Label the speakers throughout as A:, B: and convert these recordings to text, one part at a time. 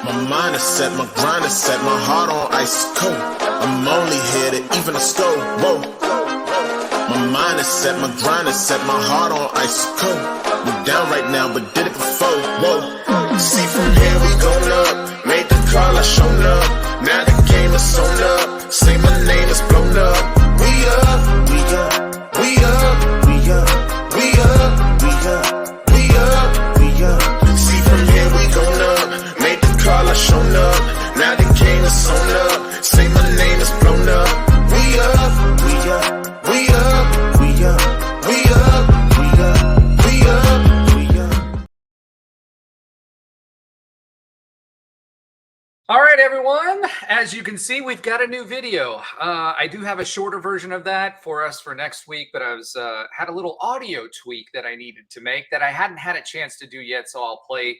A: My mind is set, my grind is set, my heart on ice cold. I'm only here to even the score. Whoa. My mind is set, my grind is set, my heart on ice cold. I'm down right now, but did it before. Whoa. See from here we going up. Made the call, I shown up. Now the game is sewn up. Say my name is blown up. We up, we up, we up, we up, we up, we up, we up, we up. See from here we going up. Made the call, I shown up. Now the game is sewn up. Say my name is blown up. We up, we up, we up, we up, we up, we up, we up, we up.
B: All right, everyone. As you can see, we've got a new video. I do have a shorter version of that for us for next week, but I was had a little audio tweak that I needed to make that I hadn't had a chance to do yet, so I'll play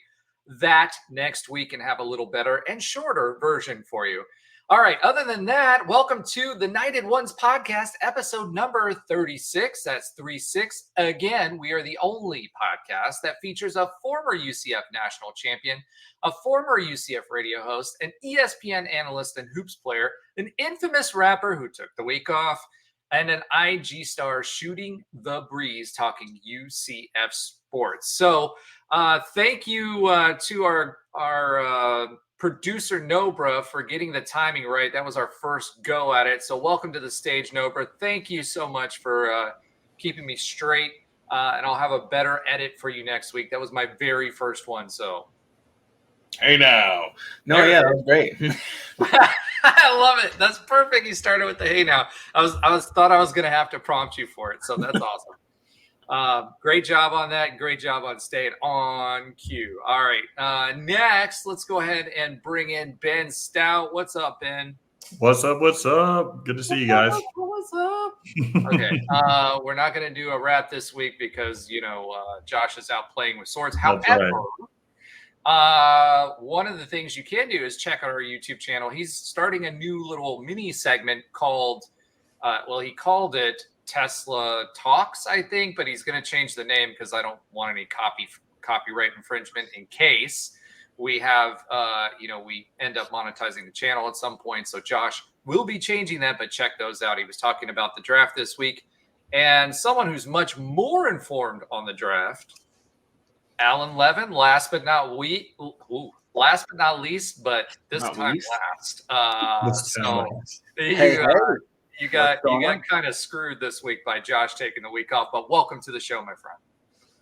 B: that next week and have a little better and shorter version for you. All right, other than that, welcome to the Knighted Ones podcast, episode number 36. That's 36. Again, we are the only podcast that features a former UCF National Champion, a former UCF radio host, an ESPN analyst and hoops player, an infamous rapper who took the week off, and an IG star shooting the breeze talking UCF Sports. So thank you to our producer Nobra for getting the timing right. That was our first go at it. So welcome to the stage, Nobra. Thank you so much for keeping me straight. And I'll have a better edit for you next week. That was my very first one. So
C: hey now.
D: No, yeah, that was great.
B: I love it. That's perfect. You started with the hey now. I thought I was going to have to prompt you for it. So that's awesome. Great job on that. Great job on staying on cue. All right. Next, let's go ahead and bring in Ben Stout. What's up, Ben?
C: What's up? What's up? Good to see you guys.
B: What's up? Okay. We're not going to do a wrap this week because, Josh is out playing with swords. However, one of the things you can do is check out our YouTube channel. He's starting a new little mini segment called, he called it Tesla Talks, I think, but he's going to change the name because I don't want any copyright infringement in case we have, we end up monetizing the channel at some point. So Josh will be changing that, but check those out. He was talking about the draft this week, and someone who's much more informed on the draft, Alan Levin, last but not least, but this
D: Not
B: time
D: least.
B: last. You got kind of screwed this week by Josh taking the week off, but welcome to the show, my friend.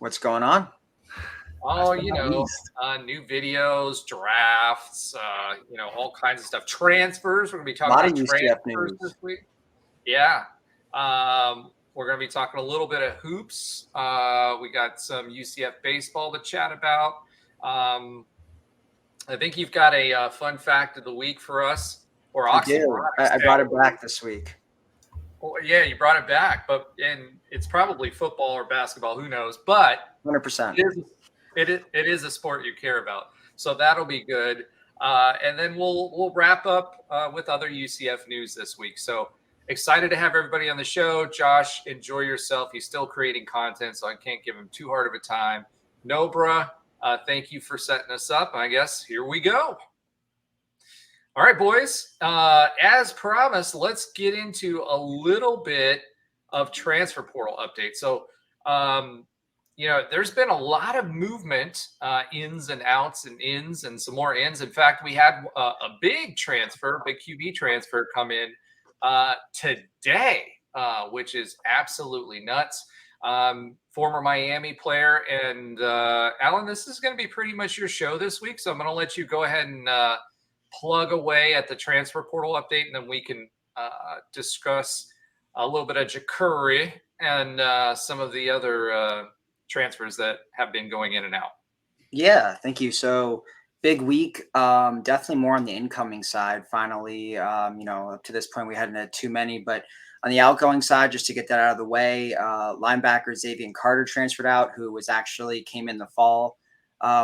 D: What's going on?
B: Oh, new videos, drafts, all kinds of stuff. Transfers. We're going to be talking about transfers this week. Yeah. We're going to be talking a little bit of hoops. We got some UCF baseball to chat about. I think you've got a fun fact of the week for us. Or Oxymoronic.
D: I brought it back this week.
B: Well, yeah, you brought it back, and it's probably football or basketball. Who knows? But
D: 100%.
B: It is a sport you care about. So that'll be good. And then we'll wrap up with other UCF news this week. So excited to have everybody on the show. Josh, enjoy yourself. He's still creating content, so I can't give him too hard of a time. Nobra, thank you for setting us up. I guess here we go. All right, boys. As promised, let's get into a little bit of transfer portal update. So, there's been a lot of movement, ins and outs and ins and some more ins. In fact, we had a big QB transfer come in today, which is absolutely nuts. Former Miami player. And Alan, this is going to be pretty much your show this week. So I'm going to let you go ahead and plug away at the transfer portal update, and then we can discuss a little bit of Jacurri and some of the other transfers that have been going in and out.
D: Yeah, thank you. So big week, definitely more on the incoming side. Finally, up to this point, we hadn't had too many, but on the outgoing side, just to get that out of the way, linebacker Xavier Carter transferred out, who was actually came in the fall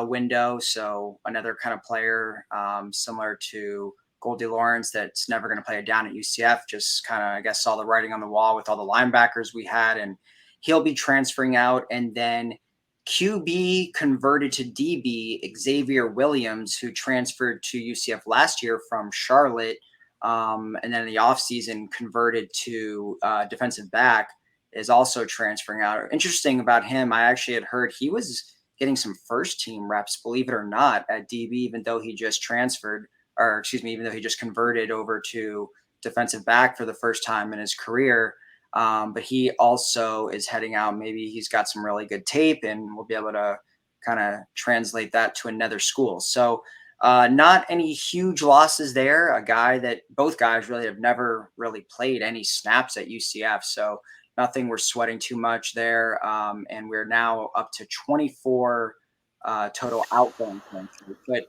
D: window. So another kind of player similar to Goldie Lawrence that's never going to play it down at UCF, just kind of, I guess, saw the writing on the wall with all the linebackers we had, and he'll be transferring out. And then QB converted to DB, Xavier Williams, who transferred to UCF last year from Charlotte, and then in the offseason converted to defensive back, is also transferring out. Interesting about him, I actually had heard he was getting some first team reps, believe it or not, at DB, even though he just even though he just converted over to defensive back for the first time in his career. But he also is heading out. Maybe he's got some really good tape and we'll be able to kind of translate that to another school. So not any huge losses there. A guy that both guys really have never really played any snaps at UCF. So nothing we're sweating too much there. And we're now up to 24 total outgoing transfers. But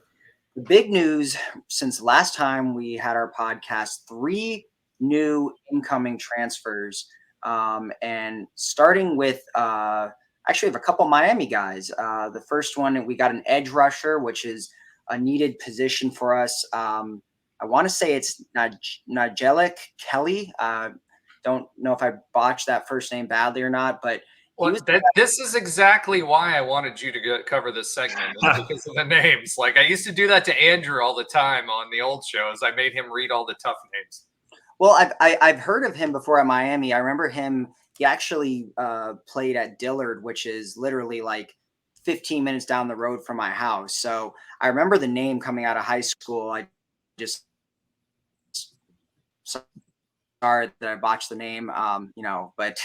D: the big news since last time we had our podcast, 3 new incoming transfers. And starting with, actually, we have a couple Miami guys. The first one, we got an edge rusher, which is a needed position for us. I want to say it's Nigelic Kelly. Don't know if I botched that first name badly or not, but
B: this is exactly why I wanted you to cover this segment, because of the names. Like, I used to do that to Andrew all the time on the old shows. I made him read all the tough names.
D: Well, I've heard of him before at Miami. I remember him. He actually played at Dillard, which is literally like 15 minutes down the road from my house. So I remember the name coming out of high school. I just sorry that I botched the name, but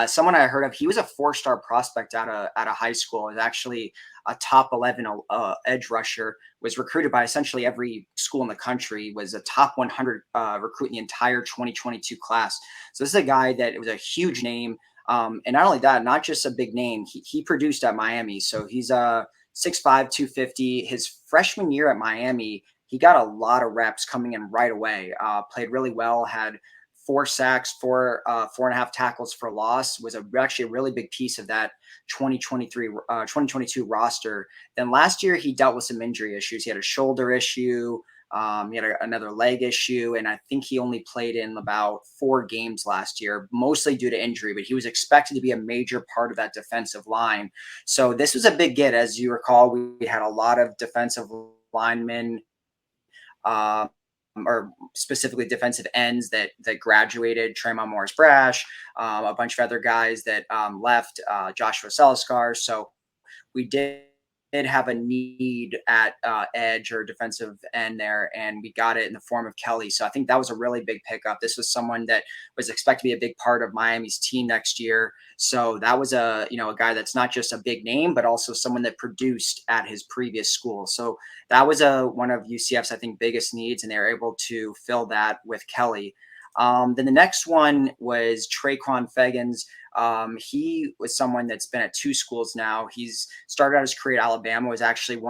D: someone I heard of, he was a 4-star prospect out of high school. Is actually a top 11 edge rusher, was recruited by essentially every school in the country, was a top 100 recruit in the entire 2022 class. So this is a guy that was a huge name. And not only that, not just a big name, he produced at Miami. So he's 6'5", 250. His freshman year at Miami, he got a lot of reps coming in right away, played really well, had 4 sacks, 4.5 tackles for loss, was actually a really big piece of that 2022 roster. Then last year he dealt with some injury issues. He had a shoulder issue. He had another leg issue, and I think he only played in about 4 games last year, mostly due to injury, but he was expected to be a major part of that defensive line. So this was a big get. As you recall, we had a lot of defensive linemen, or specifically defensive ends that graduated, Tremont Morris-Brash, a bunch of other guys that left, Joshua Seliskar. So we did have a need at edge or defensive end there, and we got it in the form of Kelly. So I think that was a really big pickup. This was someone that was expected to be a big part of Miami's team next year. So that was a guy that's not just a big name, but also someone that produced at his previous school. So that was one of UCF's, I think, biggest needs, and they were able to fill that with Kelly. Then the next one was Traquan Fegans. He was someone that's been at 2 schools now. He's started out his career at Alabama, was actually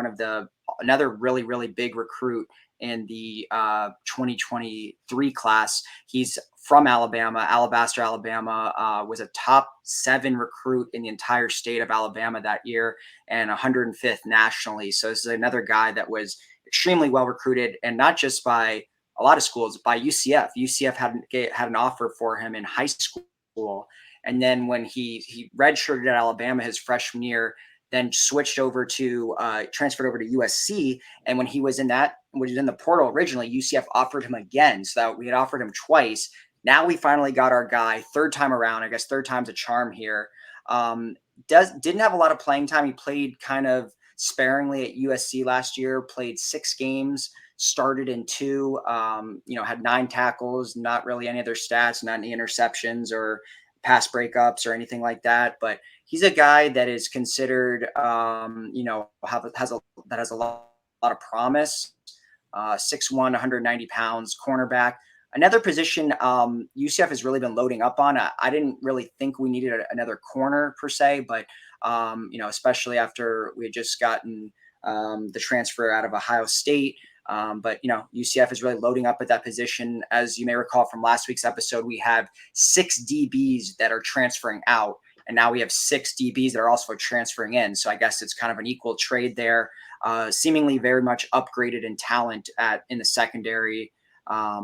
D: another really, really big recruit in the 2023 class. He's from Alabama, Alabaster, Alabama, was a top 7 recruit in the entire state of Alabama that year and 105th nationally. So this is another guy that was extremely well recruited, and not just by a lot of schools, by UCF. UCF had an offer for him in high school. And then when he redshirted at Alabama his freshman year, then transferred over to USC. And when he was in the portal originally, UCF offered him again. So that we had offered him twice. Now we finally got our guy, 3rd time around. I guess 3rd time's a charm here. Didn't have a lot of playing time. He played kind of sparingly at USC last year, played 6 games, started in 2, had 9 tackles, not really any other stats, not any interceptions or pass breakups or anything like that. But he's a guy that is considered, has a lot of promise. 6'1", 190 pounds, cornerback. Another position UCF has really been loading up on. I didn't really think we needed another corner per se, but especially after we had just gotten the transfer out of Ohio State. But UCF is really loading up at that position. As you may recall from last week's episode, we have 6 DBs that are transferring out, and now we have 6 DBs that are also transferring in. So I guess it's kind of an equal trade there. Seemingly very much upgraded in talent in the secondary. A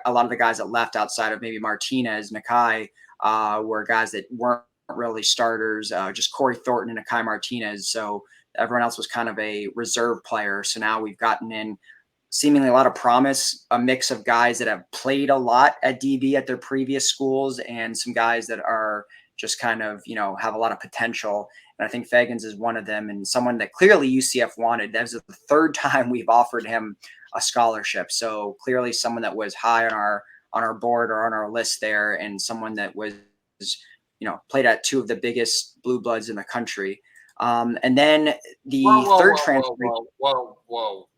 D: lot of the guys that left outside of maybe Martinez, Nakai, were guys that weren't really starters, just Corey Thornton and Akai Martinez. So everyone else was kind of a reserve player. So now we've gotten in seemingly a lot of promise, a mix of guys that have played a lot at DB at their previous schools and some guys that are just kind of, have a lot of potential. And I think Fagans is one of them, and someone that clearly UCF wanted. That was the third time we've offered him a scholarship. So clearly someone that was high on our board or on our list there, and someone that was, played at two of the biggest blue bloods in the country. And then the third transfer.
B: Whoa.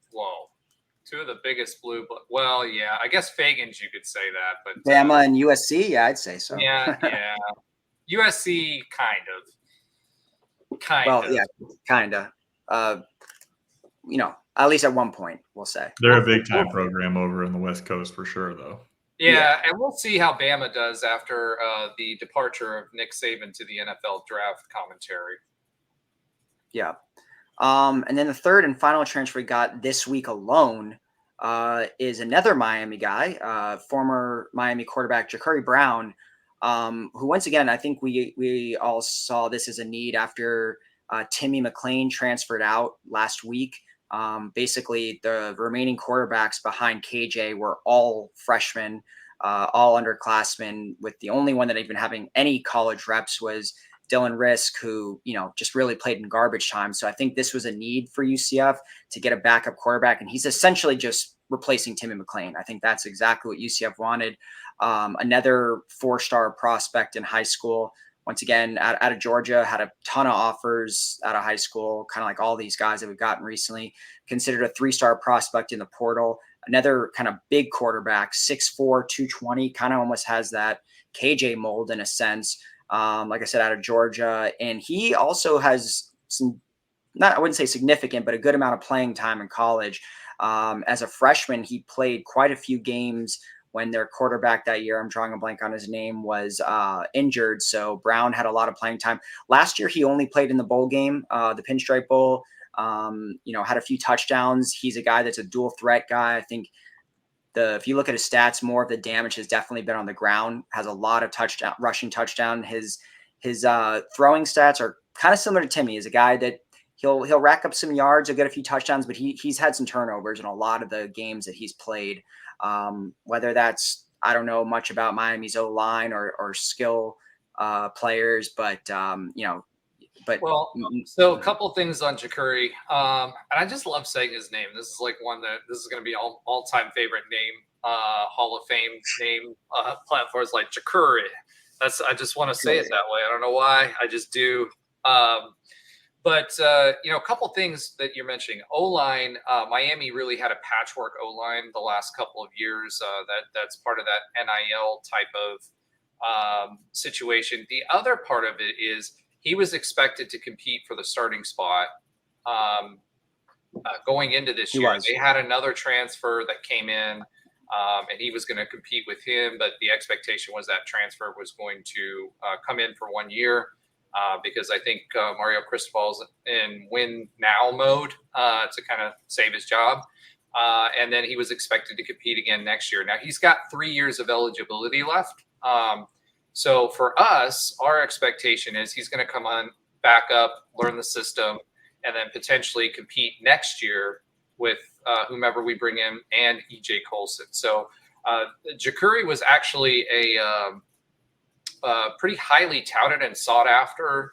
B: Two of the biggest blue blood. Well, yeah, I guess Fagans, you could say that, but
D: Bama and USC, yeah, I'd say so.
B: Yeah. USC, kind of.
D: Yeah, kind of. At least at one point, we'll say.
C: They're a big-time program over in the West Coast for sure, though.
B: Yeah, and we'll see how Bama does after the departure of Nick Saban to the NFL draft commentary.
D: Yeah. And then the third and final transfer we got this week alone is another Miami guy, former Miami quarterback Jacurri Brown, who once again, I think we all saw this as a need after Timmy McLean transferred out last week. Basically, the remaining quarterbacks behind KJ were all freshmen, all underclassmen, with the only one that even having any college reps was Dylan Risk, who, just really played in garbage time. So I think this was a need for UCF to get a backup quarterback. And he's essentially just replacing Timmy McLean. I think that's exactly what UCF wanted. Another 4-star prospect in high school. Once again, out of Georgia, had a ton of offers out of high school, kind of like all these guys that we've gotten recently. Considered a 3-star prospect in the portal. Another kind of big quarterback, 6'4", 220, kind of almost has that KJ mold in a sense. Like I said, out of Georgia. And he also has some, I wouldn't say significant, but a good amount of playing time in college. As a freshman, he played quite a few games when their quarterback that year, I'm drawing a blank on his name, was injured. So Brown had a lot of playing time. Last year, he only played in the bowl game, the Pinstripe Bowl, had a few touchdowns. He's a guy that's a dual threat guy. I think if you look at his stats, more of the damage has definitely been on the ground, has a lot of rushing touchdown. His throwing stats are kind of similar to Timmy. He's a guy that he'll rack up some yards, he'll get a few touchdowns, but he's had some turnovers in a lot of the games that he's played. Whether that's, I don't know much about Miami's O-line or skill players, but
B: so a couple things on Jacurri. And I just love saying his name. This is like this is going to be all-time favorite name, Hall of Fame name, platforms like Jacurri. I just want to say it that way. I don't know why. I just do. But a couple things that you're mentioning. O-line, Miami really had a patchwork O-line the last couple of years. That's part of that NIL type of situation. The other part of it is he was expected to compete for the starting spot going into this year. They had another transfer that came in, and he was going to compete with him. But the expectation was that transfer was going to come in for 1 year. Because I think Mario Cristobal's in win now mode to kind of save his job. And then he was expected to compete again next year. Now he's got 3 years of eligibility left. So for us, our expectation is he's going to come on, back up, learn the system, and then potentially compete next year with whomever we bring in and EJ Colson. So Jacurri was actually a pretty highly touted and sought after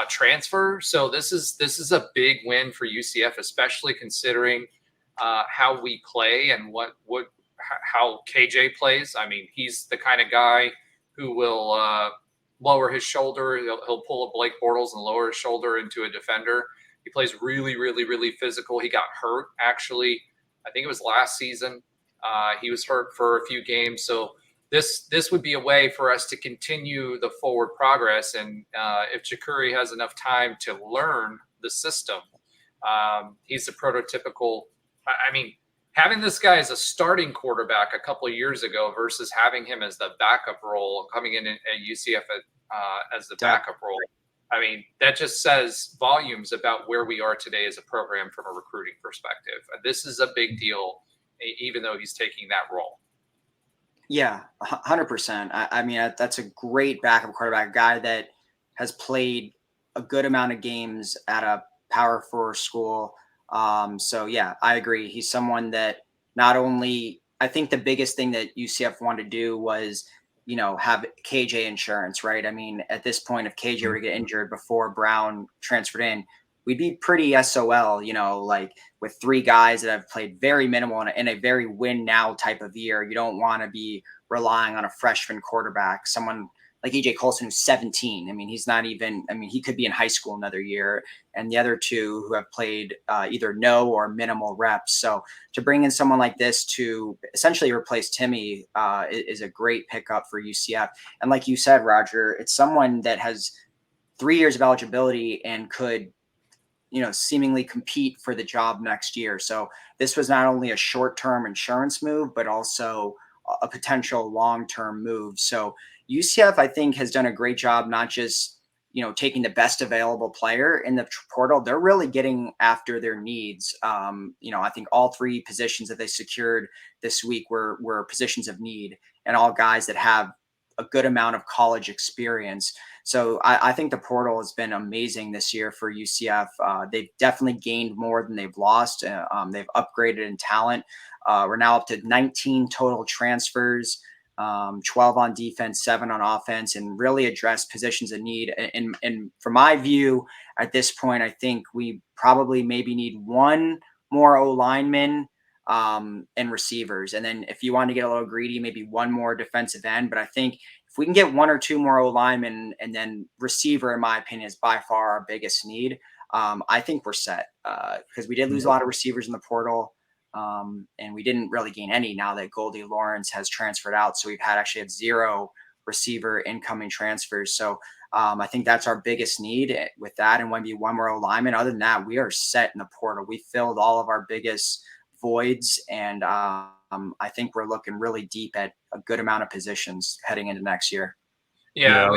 B: transfer. So this is a big win for UCF, especially considering how we play and how KJ plays. I mean, he's the kind of guy who will lower his shoulder. He'll pull a Blake Bortles and lower his shoulder into a defender. He plays really, really, really physical. He got hurt, actually. I think it was last season. He was hurt for a few games. So this would be a way for us to continue the forward progress. And if Jacurri has enough time to learn the system, he's a prototypical – I mean, having this guy as a starting quarterback a couple of years ago versus having him as the backup role, coming in at UCF as the backup role, I mean, that just says volumes about where we are today as a program from a recruiting perspective. This is a big deal, even though he's taking that role.
D: Yeah, 100%. I mean, that's a great backup quarterback, guy that, has played a good amount of games at a Power 4 school. So yeah, I agree. He's someone that not only, I think the biggest thing that UCF wanted to do was, have KJ insurance, right? I mean, at this point, if KJ were to get injured before Brown transferred in, we'd be pretty SOL, like with 3 guys that have played very minimal in a very win now type of year. You don't want to be relying on a freshman quarterback, someone like EJ Colson, who's 17. I mean, he's not even, he could be in high school another year. And the other 2 who have played either no or minimal reps. So to bring in someone like this to essentially replace Timmy is a great pickup for UCF. And like you said, Roger, it's someone that has 3 years of eligibility and could, seemingly compete for the job next year. So this was not only a short-term insurance move, but also a potential long-term move. So UCF, I think, has done a great job, not just, taking the best available player in the portal. They're really getting after their needs. I think all 3 positions that they secured this week were positions of need, and all guys that have a good amount of college experience. So I think the portal has been amazing this year for UCF. They've definitely gained more than they've lost. They've upgraded in talent. We're now up to 19 total transfers, 12 on defense, 7 on offense, and really address positions of need. And from my view, at this point, I think we probably maybe need 1 more O lineman and receivers. And then if you want to get a little greedy, maybe 1 more defensive end. But I think if we can get 1 or 2 more O linemen, and then receiver, in my opinion, is by far our biggest need. I think we're set because we did lose a lot of receivers in the portal. And we didn't really gain any now that Goldie Lawrence has transferred out. So we've actually had 0 receiver incoming transfers. So I think that's our biggest need with that, and maybe 1 more O lineman. Other than that, we are set in the portal. We filled all of our biggest voids, and I think we're looking really deep at a good amount of positions heading into next year.
B: Yeah.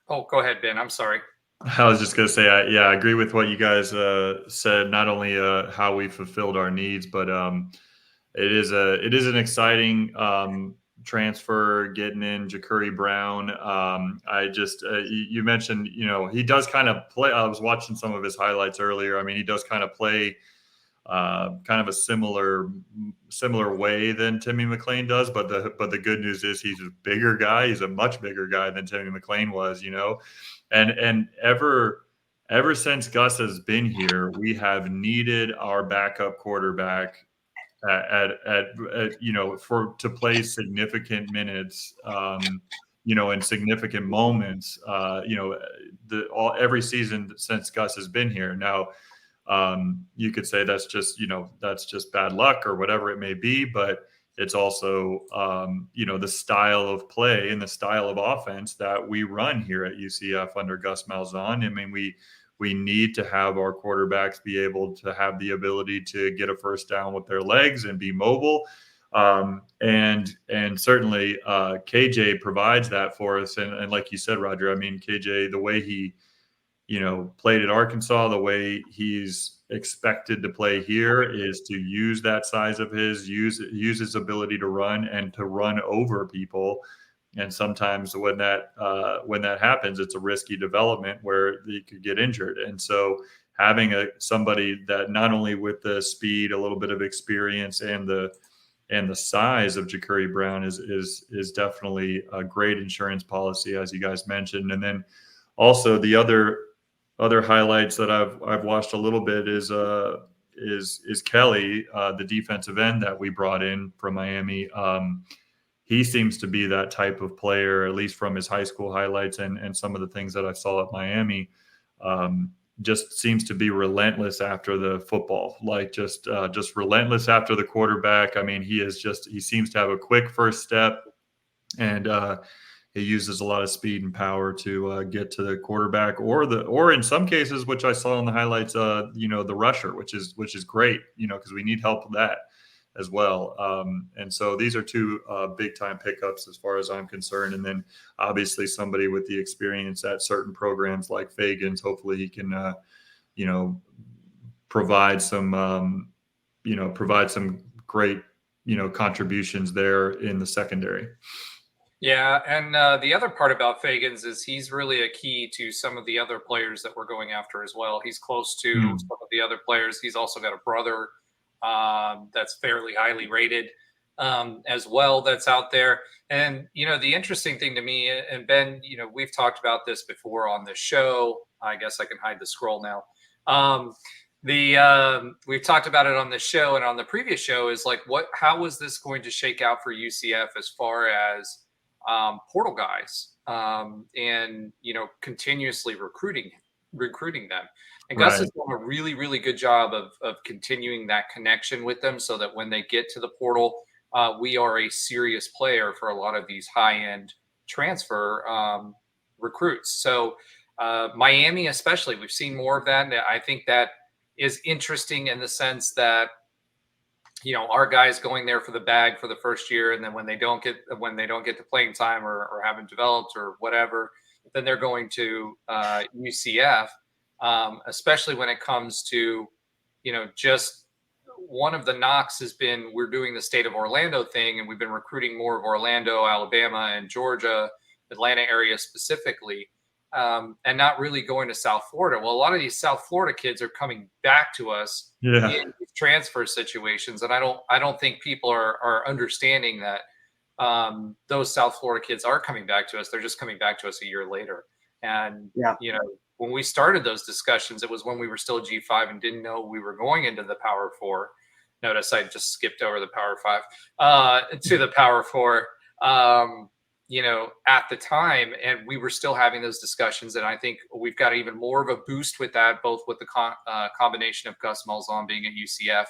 B: Go ahead, Ben. I'm sorry.
C: I was just going to say, I agree with what you guys said. Not only how we fulfilled our needs, but it is an exciting transfer getting in Jacurri Brown. You mentioned, he does kind of play. I was watching some of his highlights earlier. I mean, he does kind of play kind of a similar way than Timmy McLean does. But the good news is he's a bigger guy. He's a much bigger guy than Timmy McLean was, And ever since Gus has been here, we have needed our backup quarterback to play significant minutes, in significant moments, every season since Gus has been here. Now, you could say that's just bad luck or whatever it may be, but it's also, the style of play and the style of offense that we run here at UCF under Gus Malzahn. I mean, we need to have our quarterbacks be able to have the ability to get a first down with their legs and be mobile. And certainly KJ provides that for us. And like you said, Roger, I mean, KJ, the way he, played at Arkansas, the way he's expected to play here is to use that size of use his ability to run and to run over people. And sometimes when that happens, it's a risky development where he could get injured. And so having somebody that not only with the speed, a little bit of experience, and the size of Jacurri Brown is definitely a great insurance policy, as you guys mentioned. And then also the other highlights that I've watched a little bit is Kelly, the defensive end that we brought in from Miami. He seems to be that type of player, at least from his high school highlights and some of the things that I saw at Miami. Just seems to be relentless after the football, like just relentless after the quarterback. I mean, he seems to have a quick first step, and he uses a lot of speed and power to get to the quarterback, or in some cases, which I saw in the highlights, the rusher, which is great, because we need help with that as well. And so these are 2 big time pickups as far as I'm concerned. And then obviously somebody with the experience at certain programs like Fagan's, hopefully he can, provide some great, contributions there in the secondary.
B: Yeah, and the other part about Fagans is he's really a key to some of the other players that we're going after as well. He's close to some of the other players. He's also got a brother that's fairly highly rated as well that's out there. And, the interesting thing to me, and Ben, we've talked about this before on the show. I guess I can hide the scroll now. We've talked about it on the show and on the previous show is like, how is this going to shake out for UCF as far as portal guys and continuously recruiting them. And Gus has done a really, really good job of continuing that connection with them so that when they get to the portal, we are a serious player for a lot of these high-end transfer recruits. So Miami especially, we've seen more of that. And I think that is interesting in the sense that our guys going there for the bag for the first year, and then when they don't get the playing time or haven't developed or whatever, then they're going to UCF, especially when it comes to, just one of the knocks has been we're doing the state of Orlando thing, and we've been recruiting more of Orlando, Alabama, and Georgia, Atlanta area specifically, and not really going to South Florida. Well, a lot of these South Florida kids are coming back to us in transfer situations, and I don't think people are understanding that those South Florida kids are coming back to us. They're just coming back to us a year later. And when we started those discussions, it was when we were still G5 and didn't know we were going into the Power Four. Notice I just skipped over the Power Five to the Power Four. At the time, and we were still having those discussions. And I think we've got even more of a boost with that, both with the combination of Gus Malzahn being at UCF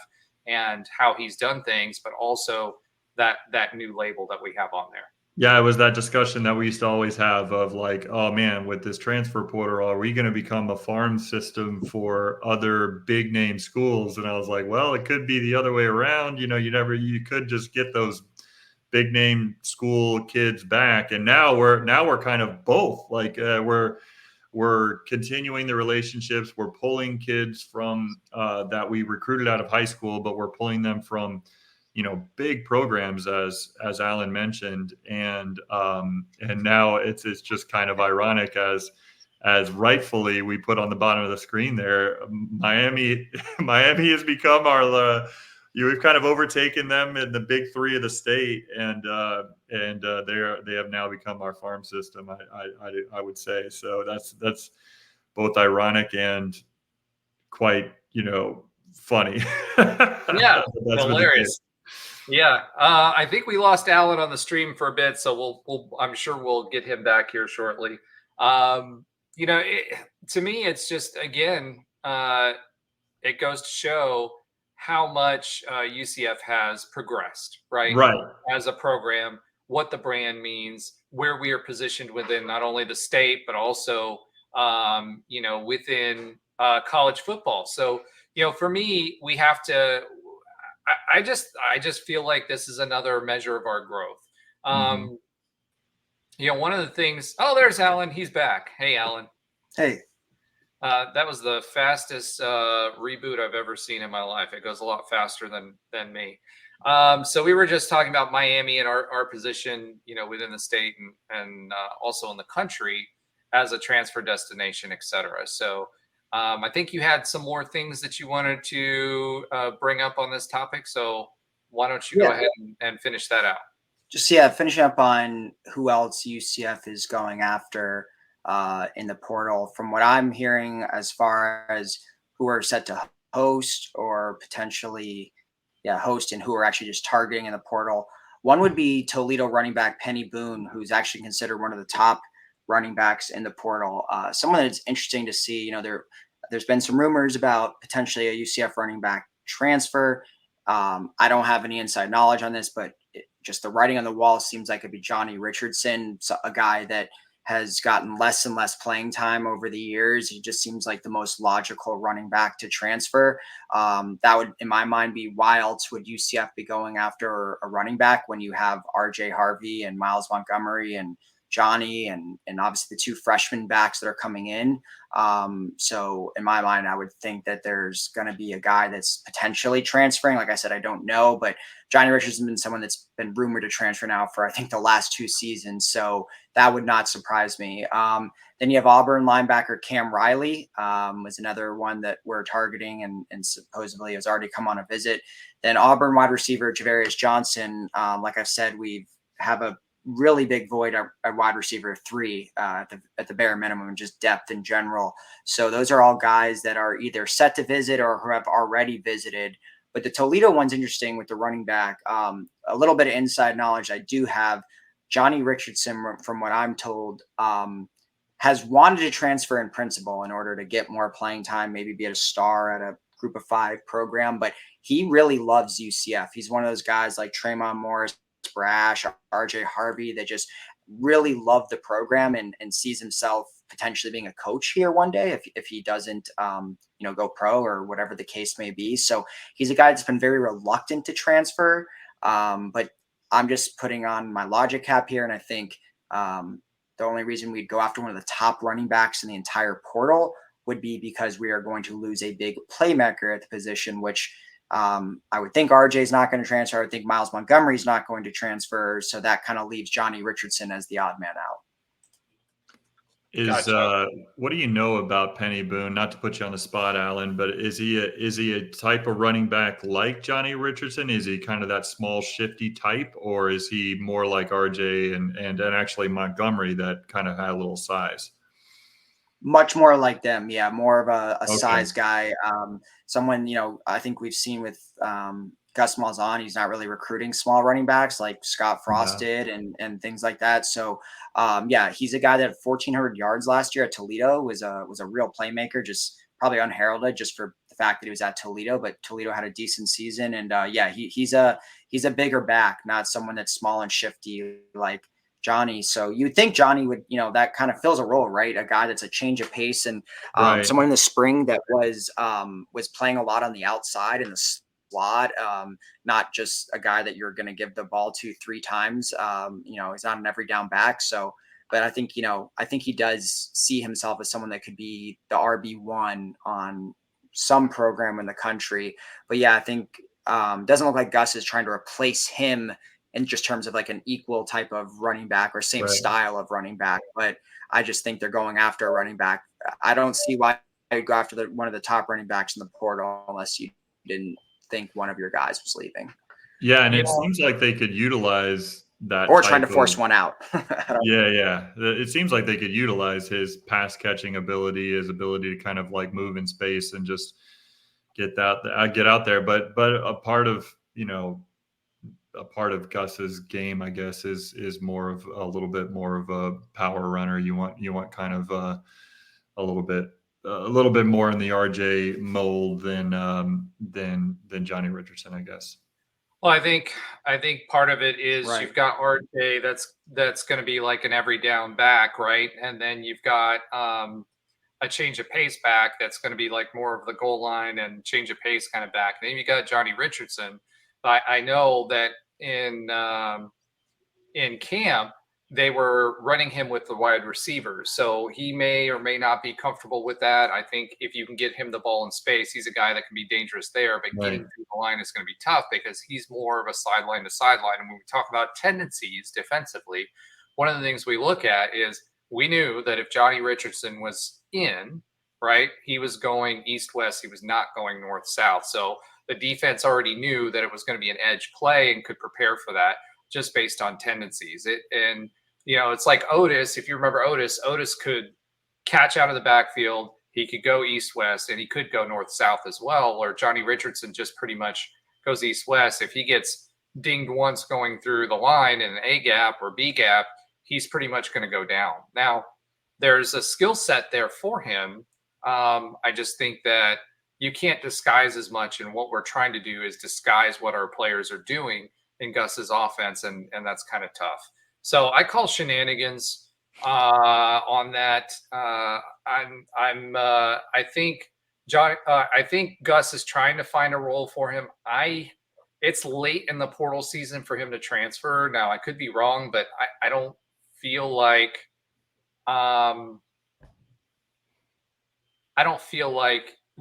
B: and how he's done things, but also that new label that we have on there.
C: Yeah, it was that discussion that we used to always have of like, oh man, with this transfer portal, are we going to become a farm system for other big name schools? And I was like, well, it could be the other way around. You could just get those big name school kids back, and now we're kind of both. Like we're continuing the relationships. We're pulling kids from that we recruited out of high school, but we're pulling them from big programs as Alan mentioned, and now it's just kind of ironic as rightfully we put on the bottom of the screen there, Miami has become our we've kind of overtaken them in the big three of the state, and they have now become our farm system. I would say so. That's both ironic and quite funny.
B: Yeah, that's hilarious. Yeah, I think we lost Alan on the stream for a bit, so I'm sure we'll get him back here shortly. To me, it's just again, it goes to show how much UCF has progressed, right? As a program, what the brand means, where we are positioned within not only the state, but also, within college football. So, for me, we have to, I just feel like this is another measure of our growth. One of the things, there's Alan. He's back. Hey, Alan.
D: Hey.
B: That was the fastest reboot I've ever seen in my life. It goes a lot faster than me. So we were just talking about Miami and our position, within the state and also in the country as a transfer destination, et cetera. So I think you had some more things that you wanted to bring up on this topic. So why don't you go ahead and finish that out?
D: Just, finishing up on who else UCF is going after in the portal. From what I'm hearing, as far as who are set to host or potentially host and who are actually just targeting in the portal, one would be Toledo running back Penny Boone, who's actually considered one of the top running backs in the portal. Someone that's interesting to see. There's been some rumors about potentially a UCF running back transfer. I don't have any inside knowledge on this, but just the writing on the wall seems like it'd be Johnny Richardson, a guy that has gotten less and less playing time over the years. He just seems like the most logical running back to transfer. That would, in my mind, be why else would UCF be going after a running back when you have RJ Harvey and Miles Montgomery and Johnny and obviously the two freshman backs that are coming in. So in my mind, I would think that there's going to be a guy that's potentially transferring. Like I said, I don't know, but Johnny Richardson has been someone that's been rumored to transfer now for, I think, the last 2 seasons. So that would not surprise me. Then you have Auburn linebacker Cam Riley, was another one that we're targeting and supposedly has already come on a visit. Then Auburn wide receiver Javarius Johnson. Like I've said, we have a really big void at wide receiver 3 at the bare minimum, and just depth in general. So those are all guys that are either set to visit or who have already visited. But the Toledo one's interesting with the running back. A little bit of inside knowledge I do have. Johnny Richardson, from what I'm told, has wanted to transfer in principle in order to get more playing time, maybe be a star at a group of 5 program. But he really loves UCF. He's one of those guys like Tremont Morris, Brash, RJ Harvey that just really love the program and sees himself potentially being a coach here one day if he doesn't go pro or whatever the case may be. So he's a guy that's been very reluctant to transfer, but I'm just putting on my logic cap here, and I think the only reason we'd go after one of the top running backs in the entire portal would be because we are going to lose a big playmaker at the position, which I would think RJ is not going to transfer. I would think Miles Montgomery is not going to transfer. So that kind of leaves Johnny Richardson as the odd man out.
C: Gotcha. What do you know about Penny Boone? Not to put you on the spot, Alan, but is he a type of running back like Johnny Richardson? Is he kind of that small, shifty type, or is he more like RJ and actually Montgomery that kind of had a little size?
D: Much more like them. Yeah. More of a size guy. Someone, I think we've seen with Gus Malzahn, he's not really recruiting small running backs like Scott Frost did and things like that. So he's a guy that had 1,400 yards last year at Toledo, was a real playmaker, just probably unheralded just for the fact that he was at Toledo, but Toledo had a decent season. And he's a bigger back, not someone that's small and shifty like Johnny. So you'd think Johnny would, that kind of fills a role, right? A guy that's a change of pace and someone in the spring that was playing a lot on the outside in the slot, not just a guy that you're going to give the ball to 3 times. He's not an every down back. So, but I think he does see himself as someone that could be the RB1 on some program in the country. But yeah, I think doesn't look like Gus is trying to replace him in just terms of like an equal type of running back or same style of running back. But I just think they're going after a running back. I don't see why I'd go after one of the top running backs in the portal unless you didn't think one of your guys was leaving.
C: Yeah, and it seems like they could utilize that.
D: Or trying to force one out.
C: Yeah. It seems like they could utilize his pass catching ability, his ability to kind of like move in space and just get out there. But a part of Gus's game, I guess, is more of a little bit more of a power runner. You want kind of a little bit more in the RJ mold than Johnny Richardson, I guess.
B: Well, I think part of it is you've got RJ that's going to be like an every down back, right? And then you've got a change of pace back that's going to be like more of the goal line and change of pace kind of back. And then you got Johnny Richardson. I know that in camp they were running him with the wide receivers, so he may or may not be comfortable with that. I think if you can get him the ball in space, he's a guy that can be dangerous there, but getting through the line is going to be tough because he's more of a sideline to sideline. And when we talk about tendencies defensively, one of the things we look at is we knew that if Johnny Richardson was in, right, he was going east-west, he was not going north-south. So the defense already knew that it was going to be an edge play and could prepare for that just based on tendencies. It's like Otis. If you remember Otis could catch out of the backfield. He could go east-west, and he could go north-south as well, or Johnny Richardson just pretty much goes east-west. If he gets dinged once going through the line in an A gap or B gap, he's pretty much going to go down. Now, there's a skill set there for him. I just think that you can't disguise as much, and what we're trying to do is disguise what our players are doing in Gus's offense, and that's kind of tough. So I call shenanigans on that. I think Gus is trying to find a role for him. It's late in the portal season for him to transfer. Now I could be wrong, but I don't feel like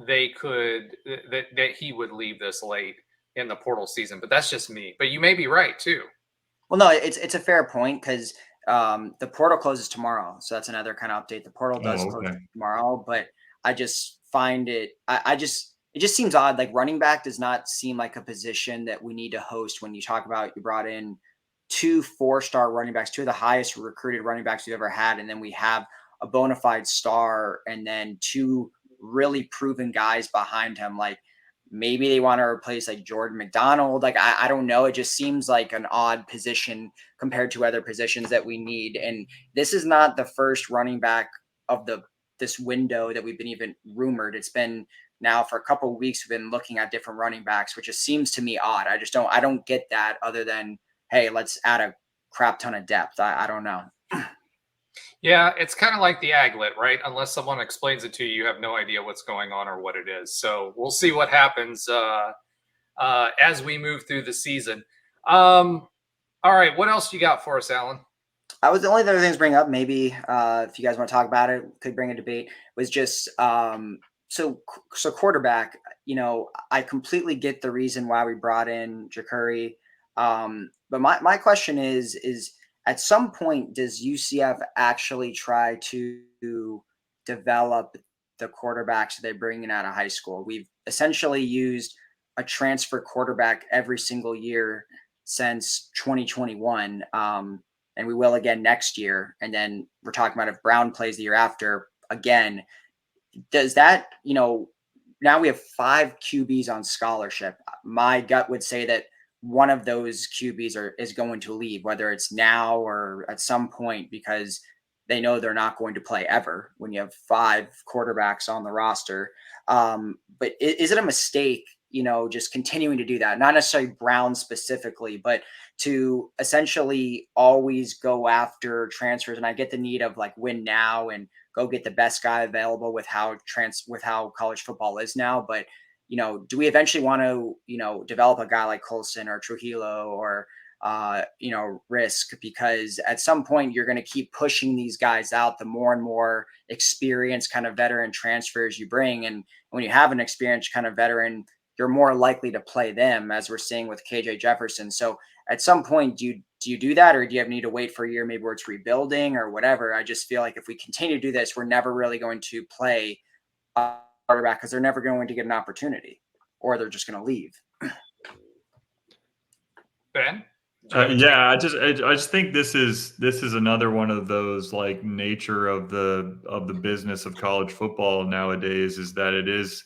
B: they could that he would leave this late in the portal season, but that's just me. But you may be right too.
D: Well, no, it's a fair point because the portal closes tomorrow, so that's another kind of update. The portal does close tomorrow, but I just find it. It just seems odd. Like running back does not seem like a position that we need to host when you talk about you brought in 2 4-star running backs, 2 of the highest recruited running backs we've ever had, and then we have a bona fide star, and then 2 really proven guys behind him. Like maybe they want to replace like Jordan McDonald. Like I don't know. It just seems like an odd position compared to other positions that we need. And this is not the first running back of this window that we've been even rumored. It's been now for a couple of weeks we've been looking at different running backs, which just seems to me odd. I don't get that other than, hey, let's add a crap ton of depth. I don't know.
B: Yeah, it's kind of like the aglet, right? Unless someone explains it to you, you have no idea what's going on or what it is. So we'll see what happens as we move through the season. All right, what else you got for us, Alan?
D: I was the only other things to bring up, maybe if you guys want to talk about it, could bring a debate, was just so quarterback, I completely get the reason why we brought in Jacurri. But my question is at some point, does UCF actually try to develop the quarterbacks they bring in out of high school? We've essentially used a transfer quarterback every single year since 2021. And we will again next year. And then we're talking about if Brown plays the year after again. Does that, now we have 5 QBs on scholarship. My gut would say that one of those QBs is going to leave, whether it's now or at some point, because they know they're not going to play ever when you have 5 quarterbacks on the roster. But is it a mistake, just continuing to do that? Not necessarily Brown specifically, but to essentially always go after transfers. And I get the need of like win now and go get the best guy available with how college football is now. But do we eventually want to, develop a guy like Colson or Trujillo or, Risk? Because at some point you're going to keep pushing these guys out, the more and more experienced kind of veteran transfers you bring. And when you have an experienced kind of veteran, you're more likely to play them, as we're seeing with KJ Jefferson. So at some point, do you do that, or do you need to wait for a year, maybe where it's rebuilding or whatever? I just feel like if we continue to do this, we're never really going to play quarterback because they're never going to get an opportunity, or they're just going to leave.
B: Ben?
C: Yeah, I just think this is another one of those like nature of the business of college football nowadays, is that it is.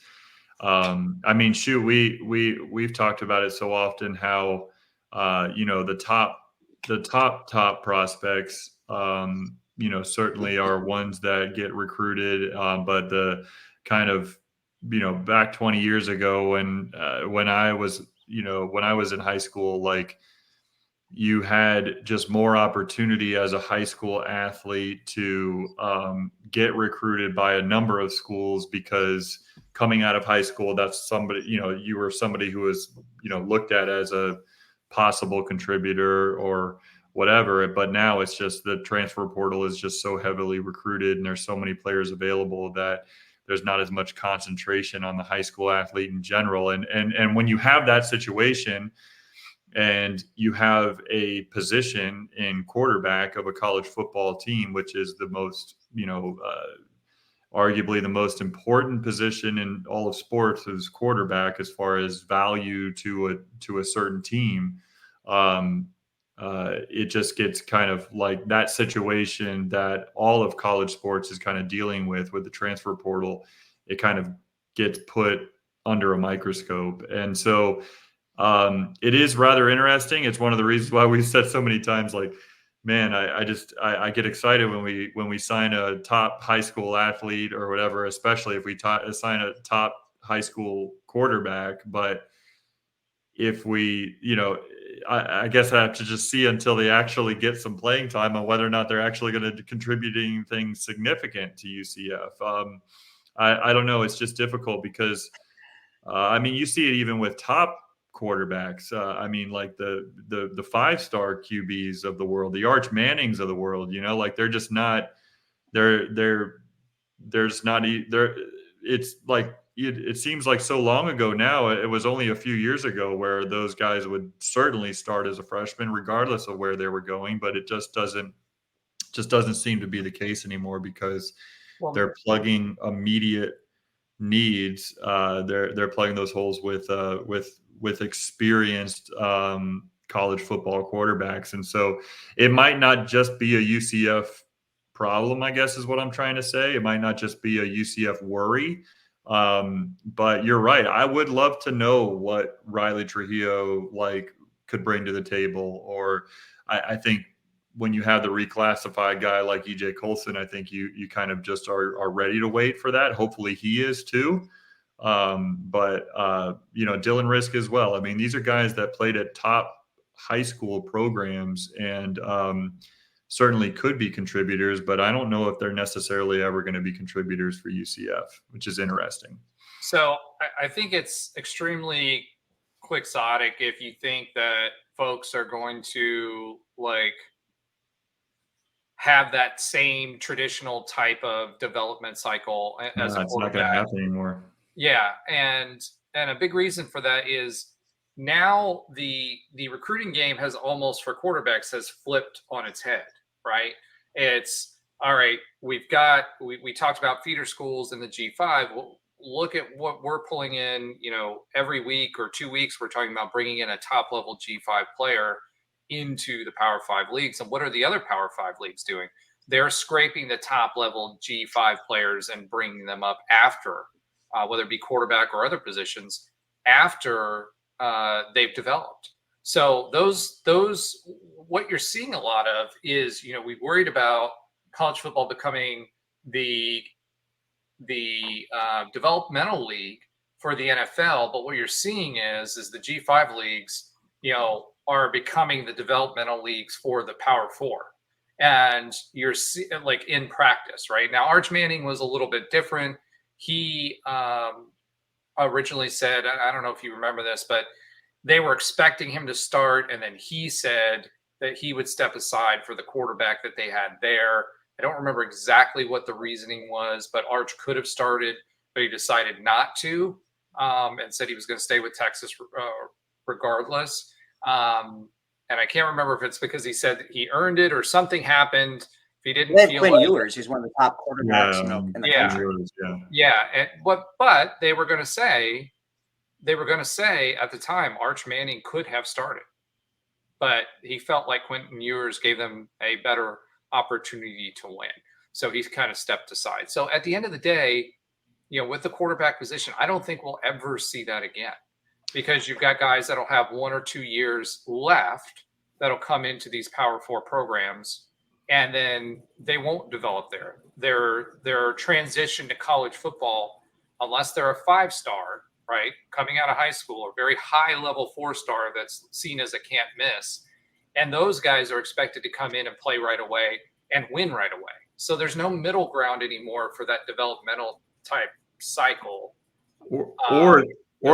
C: I mean, shoot, we've talked about it so often how the top prospects certainly are ones that get recruited, but the kind of back 20 years ago when I was in high school, like you had just more opportunity as a high school athlete to get recruited by a number of schools, because coming out of high school, that's somebody, you were somebody who was, looked at as a possible contributor or whatever. But now it's just the transfer portal is just so heavily recruited, and there's so many players available that there's not as much concentration on the high school athlete in general. And when you have that situation, and you have a position in quarterback of a college football team, which is the most, arguably the most important position in all of sports, is quarterback as far as value to a certain team. It just gets kind of like that situation that all of college sports is kind of dealing with the transfer portal. It kind of gets put under a microscope. And so it is rather interesting. It's one of the reasons why we've said so many times, like, man, I get excited when we sign a top high school athlete or whatever, especially if we sign a top high school quarterback. But if we, I guess I have to just see until they actually get some playing time on whether or not they're actually going to be contributing things significant to UCF. I don't know. It's just difficult because, you see it even with top quarterbacks. I mean, like the 5-star QBs of the world, the Arch Mannings of the world, like they're just not, there's not there. It's like, it seems like so long ago now. It was only a few years ago where those guys would certainly start as a freshman, regardless of where they were going. But it just doesn't seem to be the case anymore because they're plugging immediate needs. They're plugging those holes with experienced college football quarterbacks, and so it might not just be a UCF problem, I guess is what I'm trying to say. It might not just be a UCF worry. But you're right. I would love to know what Riley Trujillo could bring to the table. Or I think when you have the reclassified guy like EJ Colson, I think you kind of just are ready to wait for that. Hopefully he is too. But Dylan Risk as well. I mean, these are guys that played at top high school programs and certainly could be contributors, but I don't know if they're necessarily ever going to be contributors for UCF, which is interesting.
B: So I think it's extremely quixotic if you think that folks are going to have that same traditional type of development cycle as a quarterback.
C: It's not going to happen anymore.
B: Yeah, and a big reason for that is now the recruiting game has almost, for quarterbacks, has flipped on its head, right? It's all right. We talked about feeder schools in the G5. Well, look at what we're pulling in. Every week or 2 weeks, we're talking about bringing in a top level G5 player into the Power 5 leagues. And what are the other Power 5 leagues doing? They're scraping the top level G5 players and bringing them up after, whether it be quarterback or other positions, after they've developed. So those what you're seeing a lot of is, we worried about college football becoming the developmental league for the NFL, but what you're seeing is the G5 leagues, are becoming the developmental leagues for the Power 4. And you're in practice right now. Arch Manning was a little bit different. He originally said, I don't know if you remember this, but they were expecting him to start, and then he said that he would step aside for the quarterback that they had there. I don't remember exactly what the reasoning was, but Arch could have started, but he decided not to, and said he was going to stay with Texas regardless. And I can't remember if it's because he said that he earned it or something happened. If he didn't feel
D: Quinn Ewers, who's one of the top quarterbacks in the country.
B: But they were going to say at the time Arch Manning could have started, but he felt like Quentin Ewers gave them a better opportunity to win, so he's kind of stepped aside. So at the end of the day, with the quarterback position, I don't think we'll ever see that again, because you've got guys that'll have 1 or 2 years left that'll come into these Power 4 programs, and then they won't develop there. Their transition to college football, unless they're a 5-star, right, coming out of high school, or very high level 4-star that's seen as a can't miss. And those guys are expected to come in and play right away and win right away. So there's no middle ground anymore for that developmental type cycle.
C: Or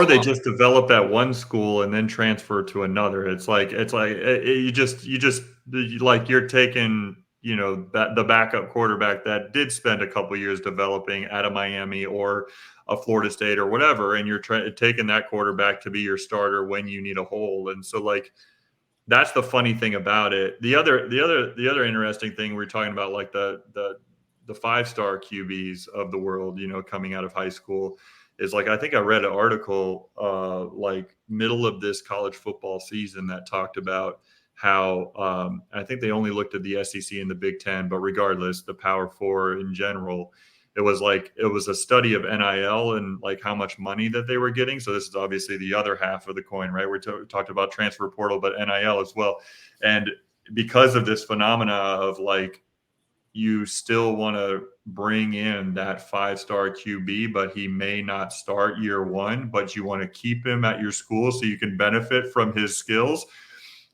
C: they just develop at one school and then transfer to another. It's like you're taking, the backup quarterback that did spend a couple years developing at a Miami or a Florida State or whatever, and you're taking that quarterback to be your starter when you need a hole. And so that's the funny thing about it. The other interesting thing we're talking about, like the 5-star QBs of the world, coming out of high school, is I think I read an article middle of this college football season that talked about how I think they only looked at the SEC and the Big Ten, but regardless, the Power 4 in general, it was a study of NIL and how much money that they were getting. So this is obviously the other half of the coin, right? We talked about transfer portal, but NIL as well. And because of this phenomena of you still want to bring in that 5-star QB, but he may not start year one, but you want to keep him at your school so you can benefit from his skills.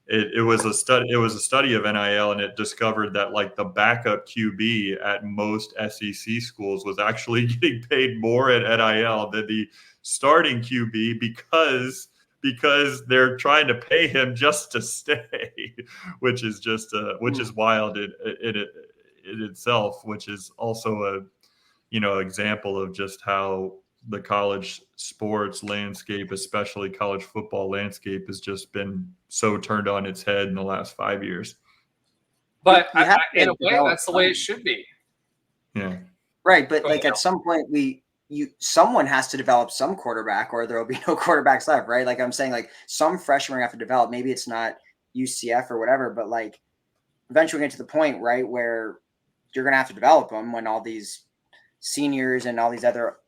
C: It was a study of NIL, and it discovered that the backup QB at most SEC schools was actually getting paid more at NIL than the starting QB because because they're trying to pay him just to stay, which is just which is wild in itself, which is also a example of just how the college sports landscape, especially college football landscape, has just been so turned on its head in the last 5 years.
B: But in a way, that's the way it should be.
C: Yeah.
D: Right. But like at some point someone has to develop some quarterback or there will be no quarterbacks left. Right. Like I'm saying, like some freshmen have to develop. Maybe it's not UCF or whatever, but like eventually we get to the point, right, where you're going to have to develop them when all these seniors and all these other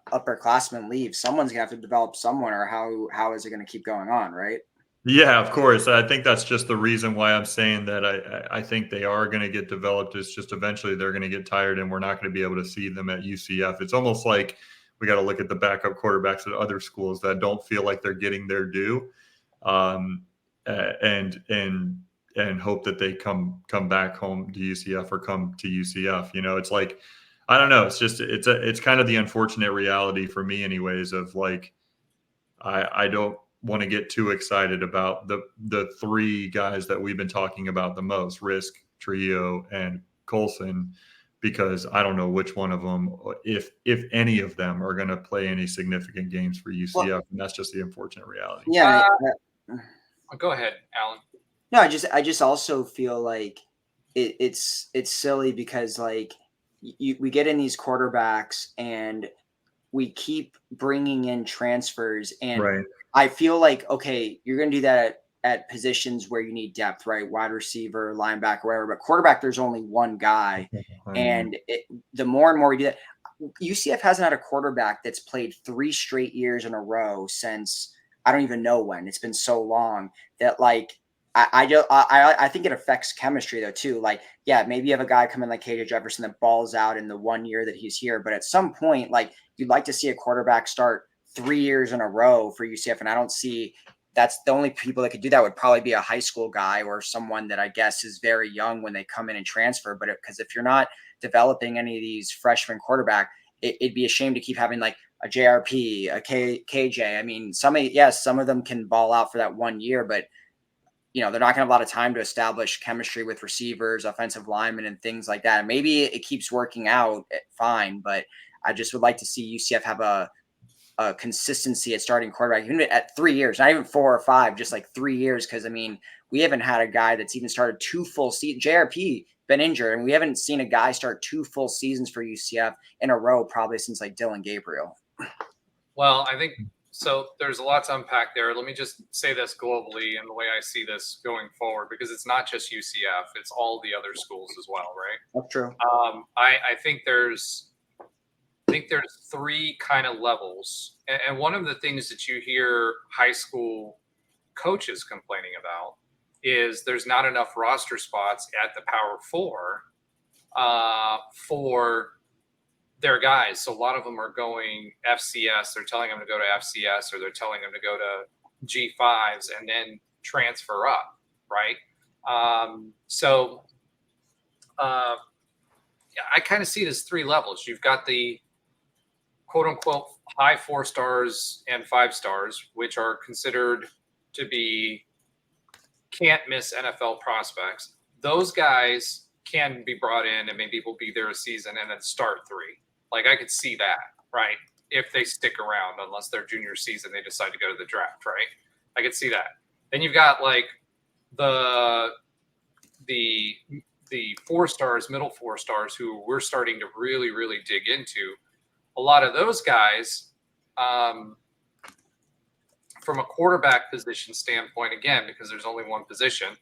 D: upperclassmen leave. Someone's going to have to develop someone, or how is it going to keep going on? Right.
C: Yeah, of course. I think that's just the reason why I'm saying that I think they are going to get developed. It's just eventually they're going to get tired and we're not going to be able to see them at UCF. It's almost like we got to look at the backup quarterbacks at other schools that don't feel like they're getting their due, and hope that they come back home to UCF or come to UCF. It's like, I don't know. It's just it's kind of the unfortunate reality for me, anyways. Of like, I don't want to get too excited about the three guys that we've been talking about the most, Risk, Trio, and Colson, because I don't know which one of them, if any of them, are going to play any significant games for UCF, and that's just the unfortunate reality.
D: Yeah.
B: Go ahead, Alan.
D: No, I just also feel like it's silly because like we get in these quarterbacks and we keep bringing in transfers, and
C: Right.
D: I feel like, okay, you're going to do that at positions where you need depth, right? Wide receiver, linebacker, whatever. But quarterback, there's only one guy. And the more and more we do that, UCF hasn't had a quarterback that's played 3 straight years in a row since I don't even know when. It's been so long that like I think it affects chemistry though too. Like, yeah, maybe you have a guy come in like KJ Jefferson that balls out in the 1 year that he's here, but at some point, like you'd like to see a quarterback start 3 years in a row for UCF. And I don't see that's the only people that could do that would probably be a high school guy or someone that I guess is very young when they come in and transfer. But because if you're not developing any of these freshman quarterback, it'd be a shame to keep having like a JRP, a KJ. I mean, some of them can ball out for that 1 year, but they're not going to have a lot of time to establish chemistry with receivers, offensive linemen, and things like that. And maybe it keeps working out fine, but I just would like to see UCF have a consistency at starting quarterback, even at 3 years, not even 4 or 5, just like 3 years. Because I mean, we haven't had a guy that's even started 2 full seasons. JRP been injured, and we haven't seen a guy start 2 full seasons for UCF in a row, probably since like Dylan Gabriel.
B: Well, I think so. There's a lot to unpack there. Let me just say this globally and the way I see this going forward, because it's not just UCF; it's all the other schools as well, right?
D: That's true.
B: I think there's 3 kind of levels. And one of the things that you hear high school coaches complaining about is there's not enough roster spots at the Power 4 for their guys. So a lot of them are going FCS. They're telling them to go to FCS, or they're telling them to go to G5s and then transfer up, right? I kind of see it as 3 levels. You've got the quote unquote high 4 stars and 5 stars, which are considered to be can't miss NFL prospects. Those guys can be brought in and maybe will be there a season and then start 3. Like I could see that, right? If they stick around, unless their junior season, they decide to go to the draft, right? I could see that. Then you've got like the 4 stars, middle 4 stars, who we're starting to really, really dig into. A lot of those guys, from a quarterback position standpoint, again, because there's only one position,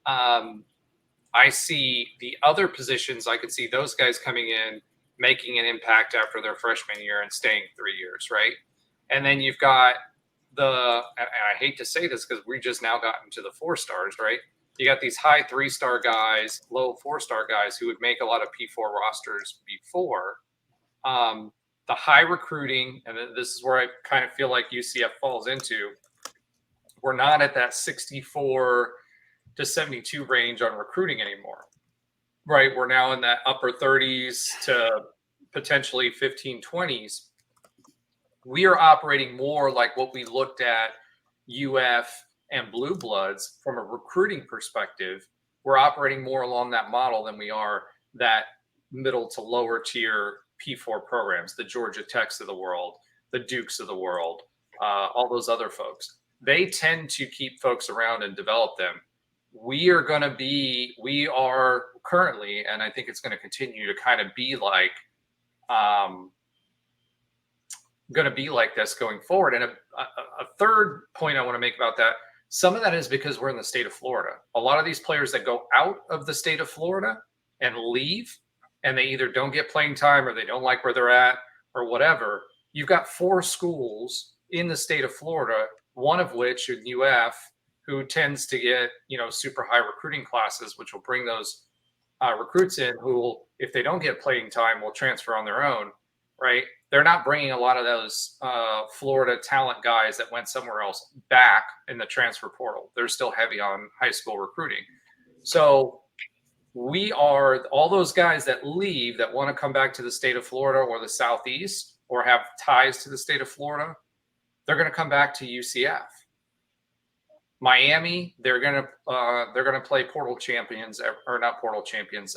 B: I see the other positions, I could see those guys coming in, making an impact after their freshman year and staying 3 years, right? And then you've got and I hate to say this because we just now gotten to the 4 stars, right? You got these high 3-star guys, low 4-star guys who would make a lot of P4 rosters before. The high recruiting, and this is where I kind of feel like UCF falls into, we're not at that 64 to 72 range on recruiting anymore, right? We're now in that upper 30s to potentially 15, 20s. We are operating more like what we looked at UF and Blue Bloods, from a recruiting perspective, we're operating more along that model than we are that middle to lower tier P4 programs, the Georgia Techs of the world, the Dukes of the world, all those other folks. They tend to keep folks around and develop them. We are currently, and I think it's going to continue to kind of be like, this going forward. And a third point I want to make about that, some of that is because we're in the state of Florida. A lot of these players that go out of the state of Florida and leave, and they either don't get playing time or they don't like where they're at or whatever. You've got 4 schools in the state of Florida, one of which is UF, who tends to get, super high recruiting classes, which will bring those recruits in who will, if they don't get playing time, will transfer on their own, right? They're not bringing a lot of those Florida talent guys that went somewhere else back in the transfer portal. They're still heavy on high school recruiting. So we are all those guys that leave that want to come back to the state of Florida or the Southeast or have ties to the state of Florida. They're going to come back to UCF. Miami, they're going to play portal champions, or not portal champions.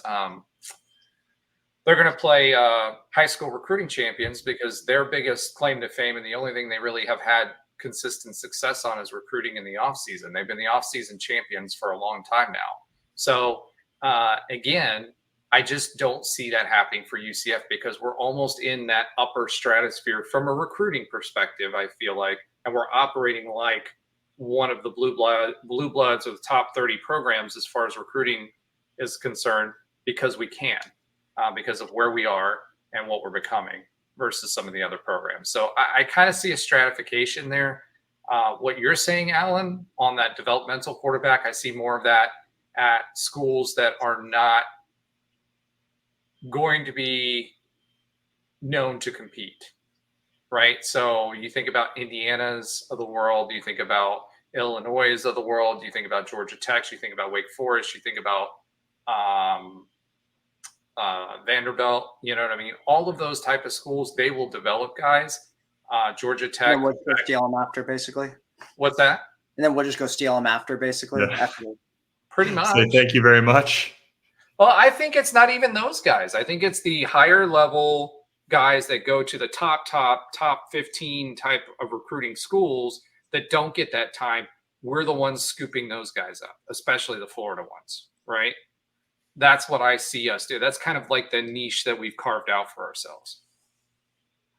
B: They're going to play high school recruiting champions because their biggest claim to fame and the only thing they really have had consistent success on is recruiting in the offseason. They've been the offseason champions for a long time now. So, again, I just don't see that happening for UCF because we're almost in that upper stratosphere from a recruiting perspective, I feel like, and we're operating like one of the blue bloods of the top 30 programs as far as recruiting is concerned because we can. Because of where we are and what we're becoming versus some of the other programs. So I kind of see a stratification there. What you're saying, Alan, on that developmental quarterback, I see more of that at schools that are not going to be known to compete, right? So you think about Indiana's of the world, you think about Illinois' of the world, you think about Georgia Tech, you think about Wake Forest, you think about Vanderbilt, you know what I mean? All of those type of schools, they will develop guys. Georgia Tech.
D: And then we'll just steal them after, basically.
B: What's that?
D: And then we'll just go steal them after, basically.
C: Yeah.
B: Pretty much.
C: Say thank you very much.
B: Well, I think it's not even those guys. I think it's the higher level guys that go to the top 15 type of recruiting schools that don't get that time. We're the ones scooping those guys up, especially the Florida ones, right? That's what I see us do. That's kind of like the niche that we've carved out for ourselves.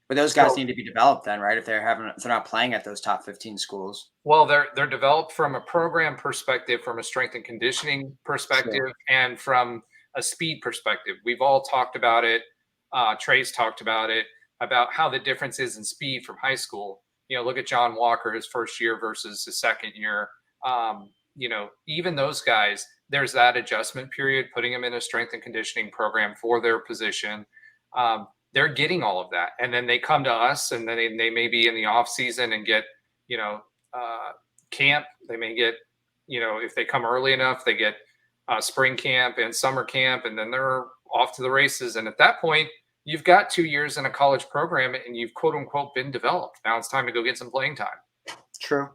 D: But those guys need to be developed then, right? If they're not playing at those top 15 schools.
B: Well, they're developed from a program perspective, from a strength and conditioning perspective, sure, and from a speed perspective. We've all talked about it. Trey's talked about it, about how the difference is in speed from high school. Look at John Walker, his first year versus his second year. Even those guys, there's that adjustment period, putting them in a strength and conditioning program for their position. They're getting all of that. And then they come to us and then they may be in the off season and get, camp. They may get, if they come early enough, they get spring camp and summer camp, and then they're off to the races. And at that point, you've got 2 years in a college program and you've quote unquote been developed. Now it's time to go get some playing time.
D: True.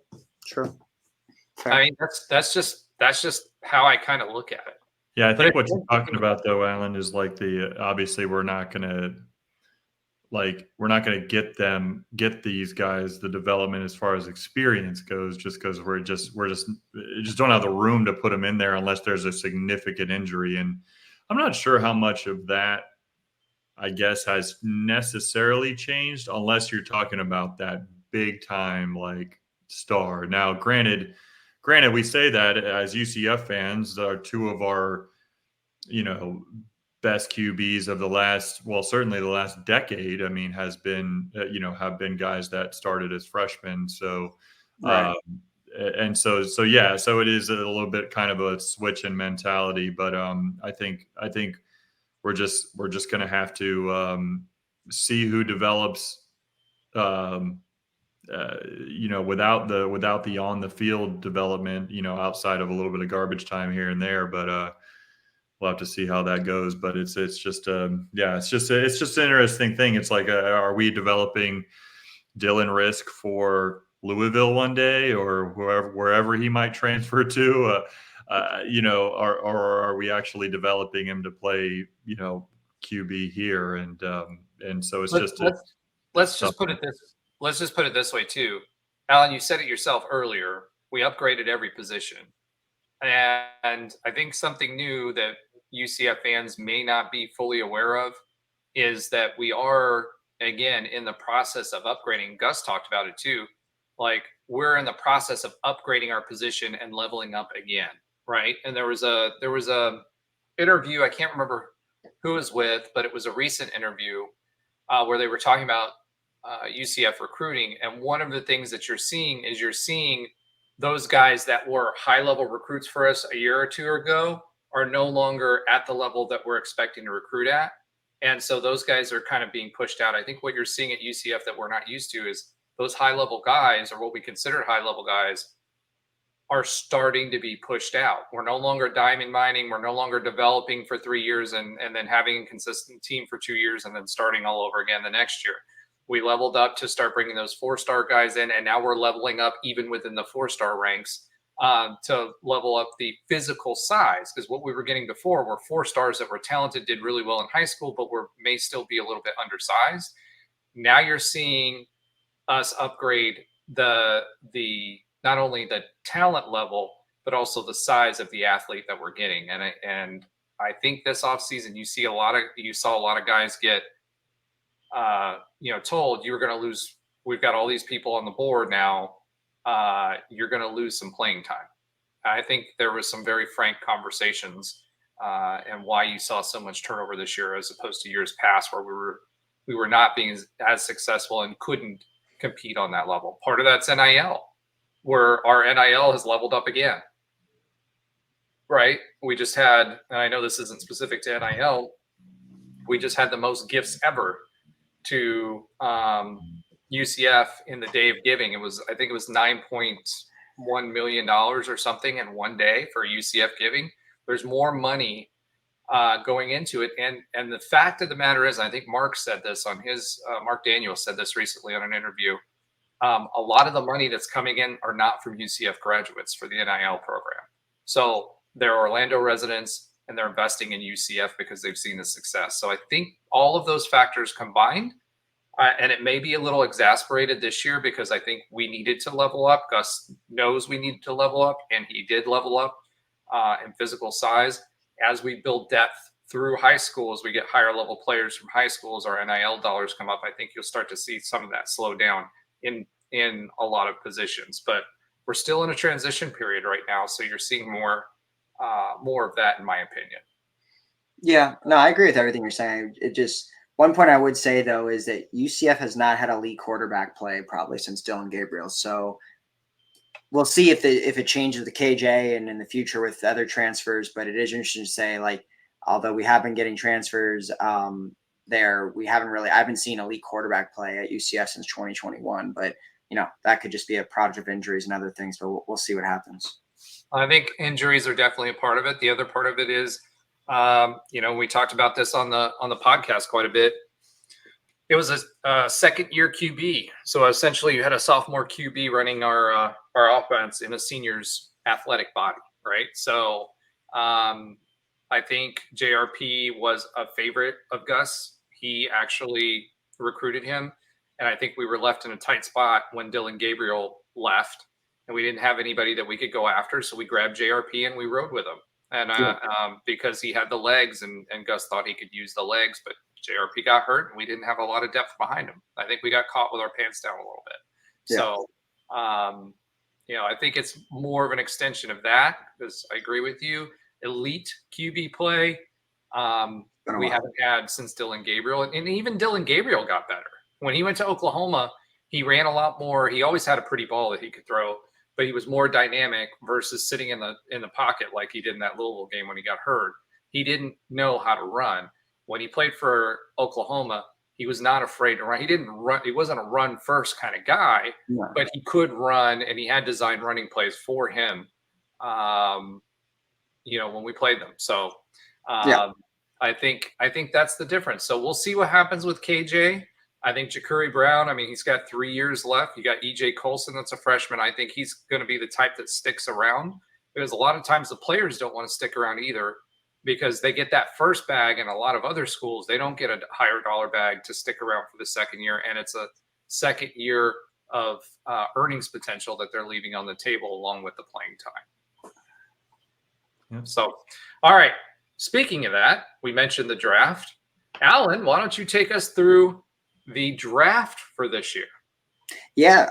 D: Fair.
B: I mean, that's just how I kind of look at it.
C: Yeah, I think what you're talking about though, Alan, is like obviously we're not going to get these guys the development as far as experience goes, just because we just don't have the room to put them in there unless there's a significant injury. And I'm not sure how much of that, I guess, has necessarily changed unless you're talking about that big time like star. Now, granted, we say that as UCF fans, are two of our, best QBs of certainly the last decade. I mean, have been guys that started as freshmen. So,
D: right.
C: So it is a little bit kind of a switch in mentality. But I think we're just going to have to see who develops. Without the on the field development, outside of a little bit of garbage time here and there, but we'll have to see how that goes. But it's just an interesting thing. It's like, are we developing Dylan Risk for Louisville one day or wherever he might transfer to, or are we actually developing him to play, QB here? And so it's
B: let's just put it this way too. Alan, you said it yourself earlier. We upgraded every position. And I think something new that UCF fans may not be fully aware of is that we are, again, in the process of upgrading. Gus talked about it too. Like, we're in the process of upgrading our position and leveling up again, right? And there was a interview, I can't remember who it was with, but it was a recent interview where they were talking about UCF recruiting. And one of the things that you're seeing those guys that were high-level recruits for us a year or two ago are no longer at the level that we're expecting to recruit at. And so those guys are kind of being pushed out. I think what you're seeing at UCF that we're not used to is those high-level guys, or what we consider high-level guys, are starting to be pushed out. We're no longer diamond mining. We're no longer developing for 3 years and then having a consistent team for 2 years and then starting all over again the next year. We leveled up to start bringing those 4-star guys in, and now we're leveling up even within the 4-star ranks to level up the physical size. Because what we were getting before were 4 stars that were talented, did really well in high school, but may still be a little bit undersized. Now you're seeing us upgrade the not only the talent level, but also the size of the athlete that we're getting. And I think this offseason you saw a lot of guys get told you're going to lose. We've got all these people on the board now. You're going to lose some playing time. I think there was some very frank conversations and why you saw so much turnover this year as opposed to years past where we were not being as successful and couldn't compete on that level. Part of that's NIL, where our NIL has leveled up again. Right? We just had, and I know this isn't specific to NIL, we just had the most gifts ever to UCF in the day of giving. I think it was $9.1 million or something in one day for UCF giving. There's more money going into it. And the fact of the matter is, I think Mark said this on Mark Daniels said this recently on an interview. A lot of the money that's coming in are not from UCF graduates for the NIL program. So they're Orlando residents and they're investing in UCF because they've seen the success. So I think all of those factors combined, and it may be a little exasperated this year because I think we needed to level up. Gus knows we needed to level up, and he did level up in physical size. As we build depth through high school, as we get higher level players from high schools, our NIL dollars come up. I think you'll start to see some of that slow down in a lot of positions. But we're still in a transition period right now, so you're seeing more of that, in my opinion.
D: Yeah, no, I agree with everything you're saying. One point I would say, though, is that UCF has not had elite quarterback play probably since Dylan Gabriel. So we'll see if it changes the KJ and in the future with other transfers. But it is interesting to say, like, although we have been getting transfers there, I haven't seen elite quarterback play at UCF since 2021. But, that could just be a product of injuries and other things. But we'll see what happens.
B: I think injuries are definitely a part of it. The other part of it is, we talked about this on the podcast quite a bit. It was a second year QB. So essentially you had a sophomore QB running our offense in a senior's athletic body. Right. So, I think JRP was a favorite of Gus. He actually recruited him. And I think we were left in a tight spot when Dylan Gabriel left and we didn't have anybody that we could go after. So we grabbed JRP and we rode with him. And because he had the legs and Gus thought he could use the legs, but JRP got hurt and we didn't have a lot of depth behind him. I think we got caught with our pants down a little bit. Yeah. So, I think it's more of an extension of that because I agree with you. Elite QB play we haven't had since Dylan Gabriel. And even Dylan Gabriel got better. When he went to Oklahoma, he ran a lot more. He always had a pretty ball that he could throw, but he was more dynamic versus sitting in the pocket like he did in that Louisville game when he got hurt. He didn't know how to run. When he played for Oklahoma, he was not afraid to run. He didn't run. He wasn't a run first kind of guy, but he could run, and he had designed running plays for him. When we played them. So I think that's the difference. So we'll see what happens with KJ. I think Jacurri Brown, I mean, he's got 3 years left. You got EJ Colson, that's a freshman. I think he's going to be the type that sticks around, because a lot of times the players don't want to stick around either, because they get that first bag, and a lot of other schools, they don't get a higher dollar bag to stick around for the second year. And it's a second year of earnings potential that they're leaving on the table along with the playing time.
C: Yep.
B: So, all right. Speaking of that, we mentioned the draft. Alan, why don't you take us through the draft for this year?
D: Yeah,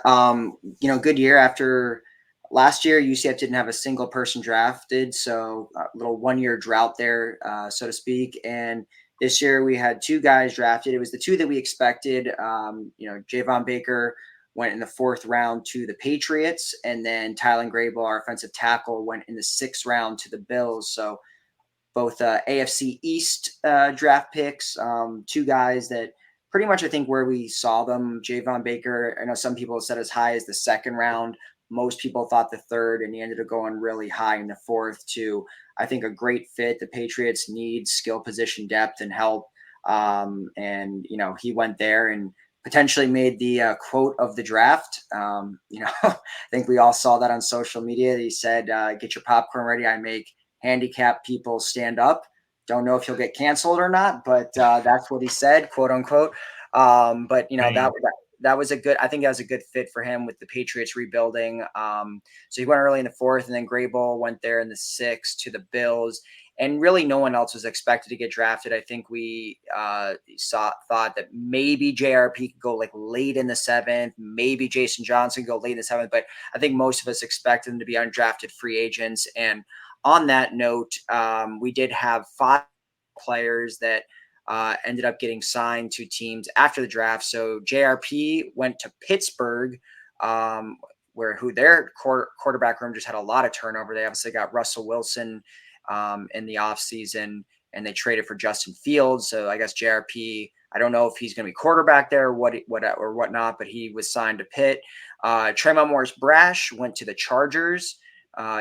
D: good year. After last year, UCF didn't have a single person drafted, so a little 1 year drought there, so to speak. And this year we had 2 guys drafted. It was the 2 that we expected. Javon Baker went in the 4th round to the Patriots, and then Tylen Grable, our offensive tackle, went in the 6th round to the Bills. So both AFC East draft picks, 2 guys that pretty much I think where we saw them. Javon Baker, I know some people said as high as the 2nd round. Most people thought the 3rd, and he ended up going really high in the 4th to, I think, a great fit. The Patriots need skill position depth and help. He went there and potentially made the quote of the draft. I think we all saw that on social media. He said, get your popcorn ready. I make handicapped people stand up. Don't know if he'll get canceled or not, but that's what he said, quote unquote. That was a good, I think that was a good fit for him with the Patriots rebuilding. So he went early in the 4th, and then Grable went there in the 6th to the Bills. And really no one else was expected to get drafted. I think we thought that maybe JRP could go like late in the 7th, maybe Jason Johnson could go late in the 7th, but I think most of us expected them to be undrafted free agents. And on that note, we did have 5 players that ended up getting signed to teams after the draft. So JRP went to Pittsburgh, who their quarterback room just had a lot of turnover. They obviously got Russell Wilson in the offseason, and they traded for Justin Fields. So I guess JRP, I don't know if he's going to be quarterback there or whatnot, but he was signed to Pitt. Tremont Morris-Brash went to the Chargers.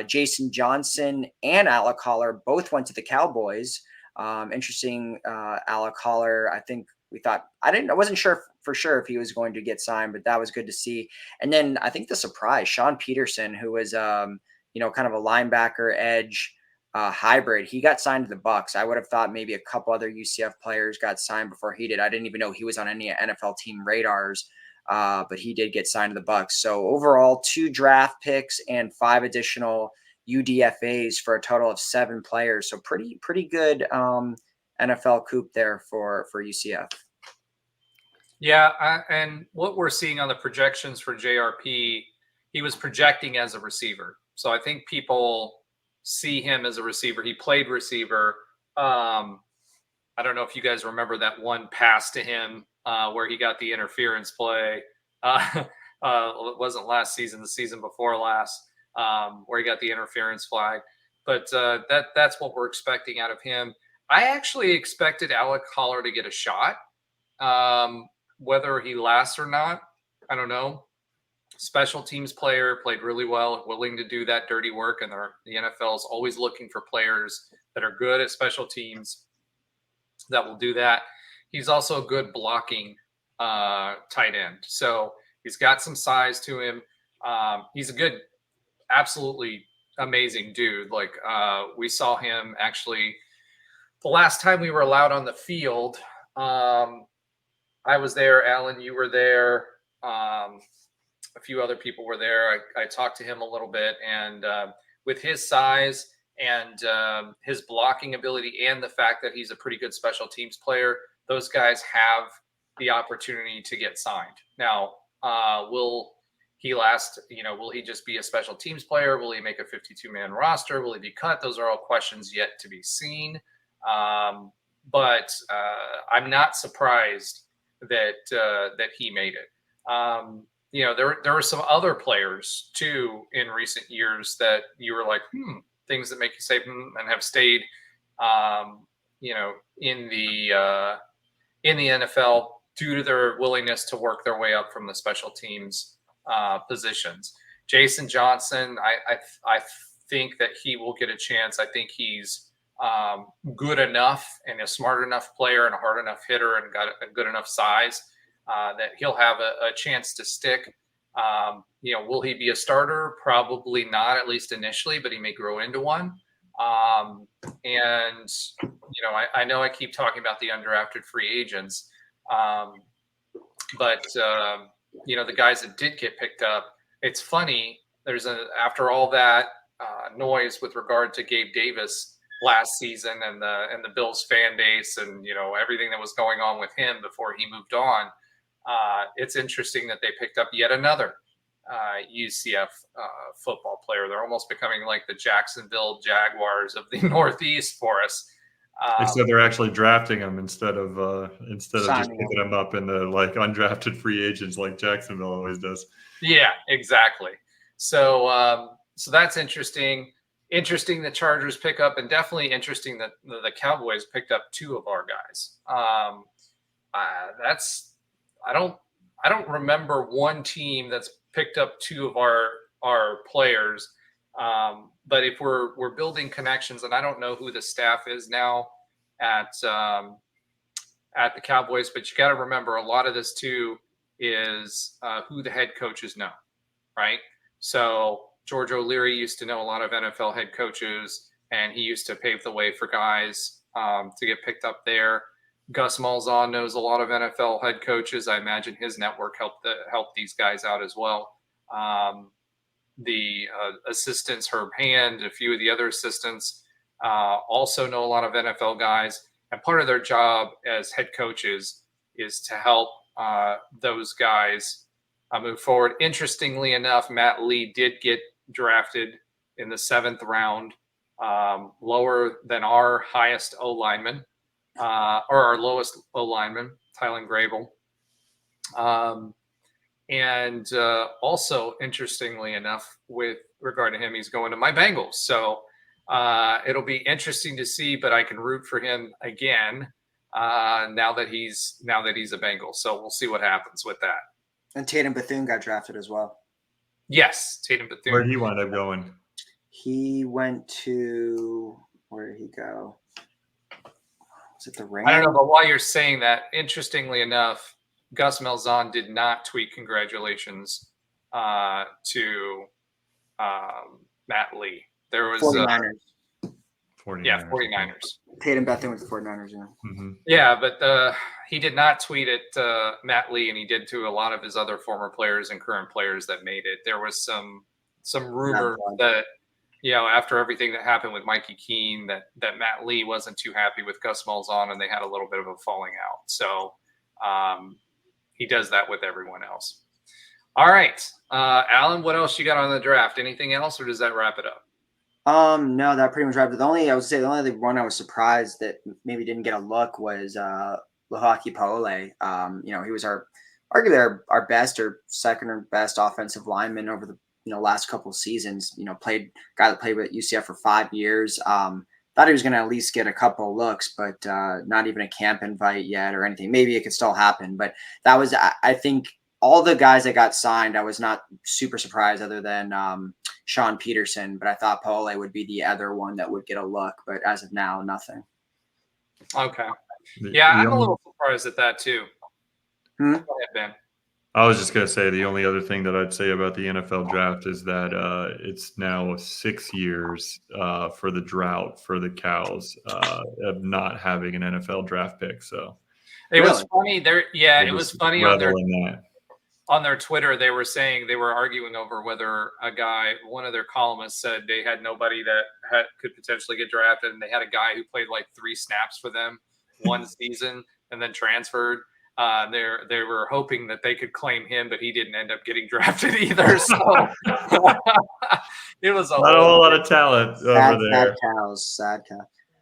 D: Jason Johnson and Alec Holler both went to the Cowboys. Interesting. Alec Holler, I think I wasn't sure for sure if he was going to get signed, but that was good to see. And then I think the surprise, Sean Peterson, who was, kind of a linebacker edge hybrid, he got signed to the Bucs. I would have thought maybe a couple other UCF players got signed before he did. I didn't even know he was on any NFL team radars. But he did get signed to the Bucs. So overall, 2 draft picks and 5 additional UDFAs for a total of 7 players. So pretty good NFL coup there for UCF.
B: Yeah, and what we're seeing on the projections for JRP, he was projecting as a receiver. So I think people see him as a receiver. He played receiver. I don't know if you guys remember that one pass to him where he got the interference play. It wasn't last season, the season before last, where he got the interference flag. But that's what we're expecting out of him. I actually expected Alec Holler to get a shot. Whether he lasts or not, I don't know. Special teams player, played really well, willing to do that dirty work. And the NFL is always looking for players that are good at special teams that will do that. He's also a good blocking tight end. So he's got some size to him. He's a good, absolutely amazing dude. Like we saw him actually the last time we were allowed on the field. I was there. Alan, you were there. A few other people were there. I talked to him a little bit, and with his size and his blocking ability and the fact that he's a pretty good special teams player, those guys have the opportunity to get signed. Now, will he last? Will he just be a special teams player? Will he make a 52-man roster? Will he be cut? Those are all questions yet to be seen. But I'm not surprised that he made it. There were some other players too in recent years that you were like, things that make you say, and have stayed, in the NFL due to their willingness to work their way up from the special teams positions. Jason Johnson, I think that he will get a chance. I think he's good enough and a smart enough player and a hard enough hitter and got a good enough size that he'll have a chance to stick. Will he be a starter? Probably not, at least initially, but he may grow into one. I know I keep talking about the undrafted free agents, but the guys that did get picked up, it's funny. After all that noise with regard to Gabe Davis last season and the Bills fan base and everything that was going on with him before he moved on, it's interesting that they picked up yet another UCF football player. They're almost becoming like the Jacksonville Jaguars of the Northeast for us.
C: Except they're actually drafting them instead of just picking them up in the undrafted free agents like Jacksonville always does.
B: Yeah, exactly. So that's interesting. Interesting the Chargers pick up, and definitely interesting that the Cowboys picked up two of our guys. I don't remember one team that's picked up two of our players. But if we're building connections, and I don't know who the staff is now at the Cowboys, but you got to remember a lot of this too is who the head coaches know, right? So George O'Leary used to know a lot of NFL head coaches, and he used to pave the way for guys to get picked up there. Gus Malzahn knows a lot of NFL head coaches. I imagine his network helped these guys out as well. The assistants, Herb Hand, a few of the other assistants also know a lot of NFL guys. And part of their job as head coaches is to help those guys move forward. Interestingly enough, Matt Lee did get drafted in the 7th round, lower than our highest O-lineman, or our lowest O-lineman, Tylen Grable. And also, interestingly enough, with regard to him, he's going to my Bengals. So it'll be interesting to see, but I can root for him again now that he's a Bengal. So we'll see what happens with that.
D: And Tatum Bethune got drafted as well.
B: Yes, Tatum Bethune.
C: Where did he wind up going?
D: He went to – where did he go? Was it the Rams?
B: I don't know, but while you're saying that, interestingly enough, Gus Malzahn did not tweet congratulations to Matt Lee. There was
D: 49ers.
B: 49ers.
D: Tatum Bethune with the 49ers, yeah.
C: Mm-hmm.
B: Yeah, but he did not tweet at Matt Lee, and he did to a lot of his other former players and current players that made it. There was some rumor that, after everything that happened with Mikey Keene, that Matt Lee wasn't too happy with Gus Malzahn, and they had a little bit of a falling out. So he does that with everyone else. All right. Alan, what else you got on the draft? Anything else, or does that wrap it up?
D: No, that pretty much wrapped it. The only one I was surprised that maybe didn't get a look was Lahaki Paole. He was arguably our best or second or best offensive lineman over the last couple of seasons. Guy that played with UCF for 5 years. Thought he was going to at least get a couple of looks, but not even a camp invite yet or anything. Maybe it could still happen, but that was, I think, all the guys that got signed, I was not super surprised other than Sean Peterson, but I thought Paole would be the other one that would get a look, but as of now, nothing.
B: Okay. Yeah, I'm a little surprised at that too. Go ahead, Ben.
C: I was just going to say the only other thing that I'd say about the NFL draft is that it's now 6 years for the drought for the Cows of not having an NFL draft pick. So
B: it was funny there. Yeah, it was funny on their Twitter. They were saying they were arguing over whether one of their columnists said they had nobody that could potentially get drafted, and they had a guy who played like 3 snaps for them one season and then transferred. They were hoping that they could claim him, but he didn't end up getting drafted either. So it was
C: not a whole lot of talent over there.
D: Sad cow.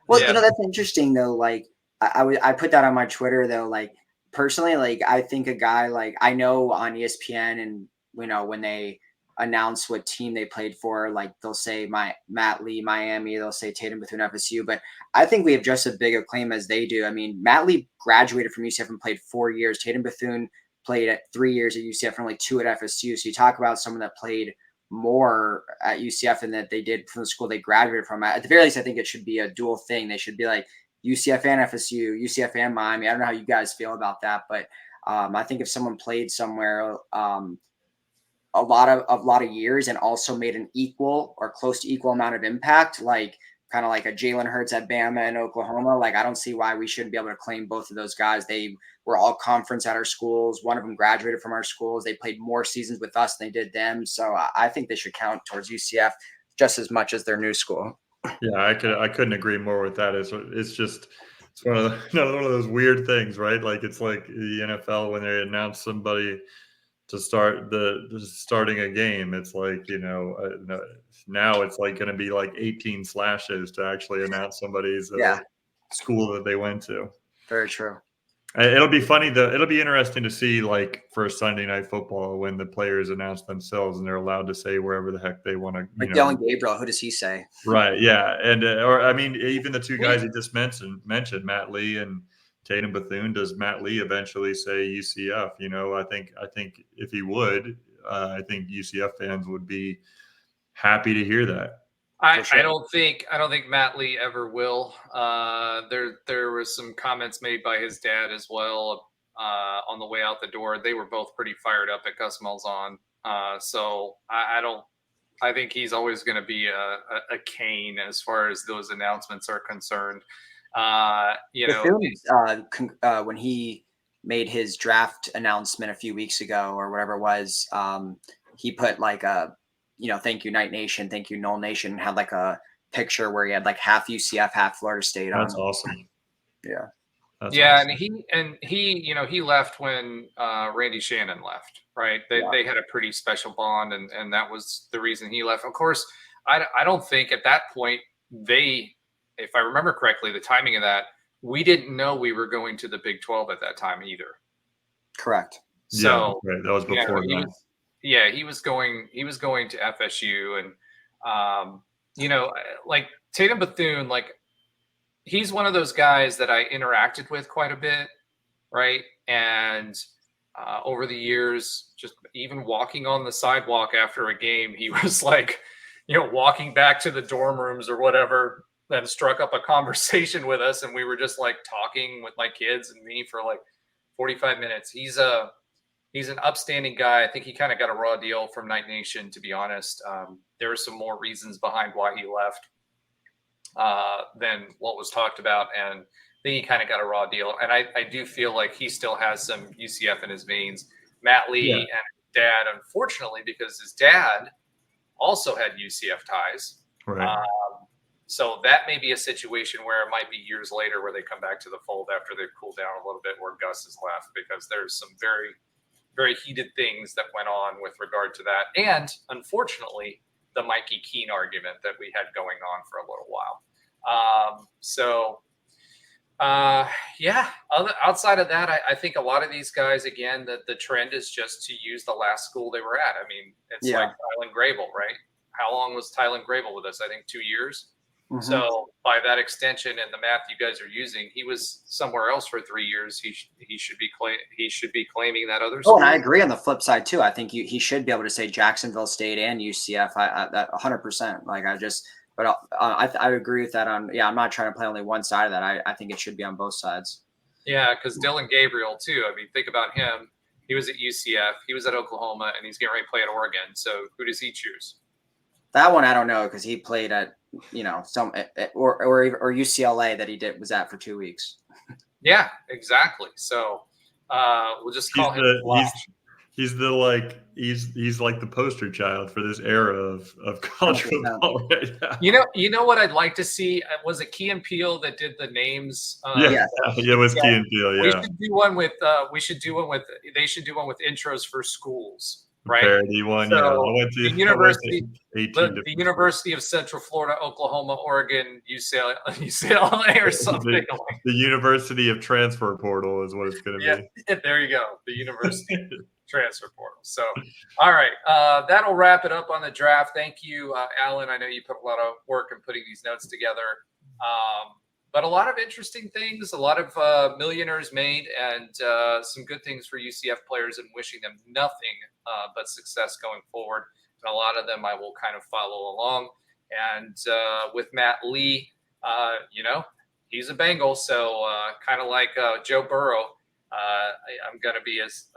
D: Well,
B: yeah.
D: That's interesting though. Like I put that on my Twitter though. Like personally, like I think a guy like I know on ESPN and when they announce what team they played for, like they'll say Matt Lee, Miami, they'll say Tatum Bethune, FSU, but I think we have just as big a claim as they do. I mean, Matt Lee graduated from UCF and played 4 years. Tatum Bethune played at 3 years at UCF and only 2 at FSU. So you talk about someone that played more at UCF than that they did from the school they graduated from. At the very least, I think it should be a dual thing. They should be like UCF and FSU, UCF and Miami. I don't know how you guys feel about that, but I think if someone played somewhere a lot of years and also made an equal or close to equal amount of impact, like kind of like a Jalen Hurts at Bama and Oklahoma, like I don't see why we shouldn't be able to claim both of those guys. They were all conference at our schools. One of them graduated from our schools. They played more seasons with us than they did them. So I think they should count towards UCF just as much as their new school.
C: Yeah, I couldn't agree more with that. It's one of those weird things, right? Like it's like the NFL when they announce somebody to start starting a game. It's like, now it's like going to be like 18 slashes to actually announce somebody's school that they went to.
D: Very true.
C: It'll be funny though. It'll be interesting to see, like, for Sunday Night Football when the players announce themselves and they're allowed to say wherever the heck they want to.
D: Like Dylan Gabriel, who does he say?
C: Right. Yeah. And or I mean, even the two guys you just mentioned, Matt Lee and Tatum Bethune. Does Matt Lee eventually say UCF? I think if he would, I think UCF fans would be happy to hear that.
B: I don't think Matt Lee ever will. There was some comments made by his dad as well on the way out the door. They were both pretty fired up at Gus Malzahn. So I think he's always going to be a cane as far as those announcements are concerned.
D: When he made his draft announcement a few weeks ago or whatever it was, he put like a, thank you Knight Nation, thank you Knoll Nation, had like a picture where he had like half UCF, half Florida State.
C: That's awesome.
D: Yeah.
C: That's
B: awesome.
C: And
B: he left when Randy Shannon left, right? They had a pretty special bond, and that was the reason he left. Of course, I don't think at that point if I remember correctly, the timing of that, we didn't know we were going to the Big 12 at that time either.
D: Correct.
B: So
C: yeah, right. That was before that.
B: He was going to FSU, and like Tatum Bethune, like he's one of those guys that I interacted with quite a bit, right? And over the years, just even walking on the sidewalk after a game, he was like, walking back to the dorm rooms or whatever, then struck up a conversation with us, and we were just like talking with my kids and me for like 45 minutes. He's an upstanding guy. I think he kind of got a raw deal from Knight Nation, to be honest. There were some more reasons behind why he left than what was talked about, and I think he kind of got a raw deal. And I do feel like he still has some UCF in his veins. Matt Lee and his dad, unfortunately, because his dad also had UCF ties.
C: Right.
B: So that may be a situation where it might be years later where they come back to the fold after they've cooled down a little bit, where Gus has left, because there's some very, very heated things that went on with regard to that. And unfortunately, the Mikey Keene argument that we had going on for a little while. Outside of that, I think a lot of these guys, again, the trend is just to use the last school they were at. I mean, it's like Tylen Grable, right? How long was Tylen Grable with us? I think 2 years. Mm-hmm. So by that extension and the math you guys are using, he was somewhere else for 3 years. He should be claiming that other school.
D: Oh, and I agree on the flip side too. I think he should be able to say Jacksonville State and UCF. That 100%. Like I agree with that. I'm not trying to play only one side of that. I think it should be on both sides.
B: Yeah, because Dylan Gabriel too. I mean, think about him. He was at UCF. He was at Oklahoma, and he's getting ready to play at Oregon. So who does he choose?
D: That one I don't know, because he played at some or UCLA that he was at for 2 weeks.
B: Yeah, exactly. So we'll just call him.
C: He's like the poster child for this era of college football right now.
B: You know what I'd like to see? Was it Key and Peele that did the names?
C: It was Key and Peele. Yeah,
B: we should do one with. They should do one with intros for schools. Right.
C: Parody one.
B: So
C: I went to
B: the University of Central Florida, Oklahoma, Oregon, UCLA or something.
C: The University of Transfer Portal is what it's going to
B: be. There you go. The University Transfer Portal. So, all right. That'll wrap it up on the draft. Thank you, Alan. I know you put a lot of work in putting these notes together. But a lot of interesting things, a lot of millionaires made, and some good things for UCF players, and wishing them nothing but success going forward. And a lot of them I will kind of follow along. And with Matt Lee, he's a Bengal, so kind of like Joe Burrow. I'm gonna be his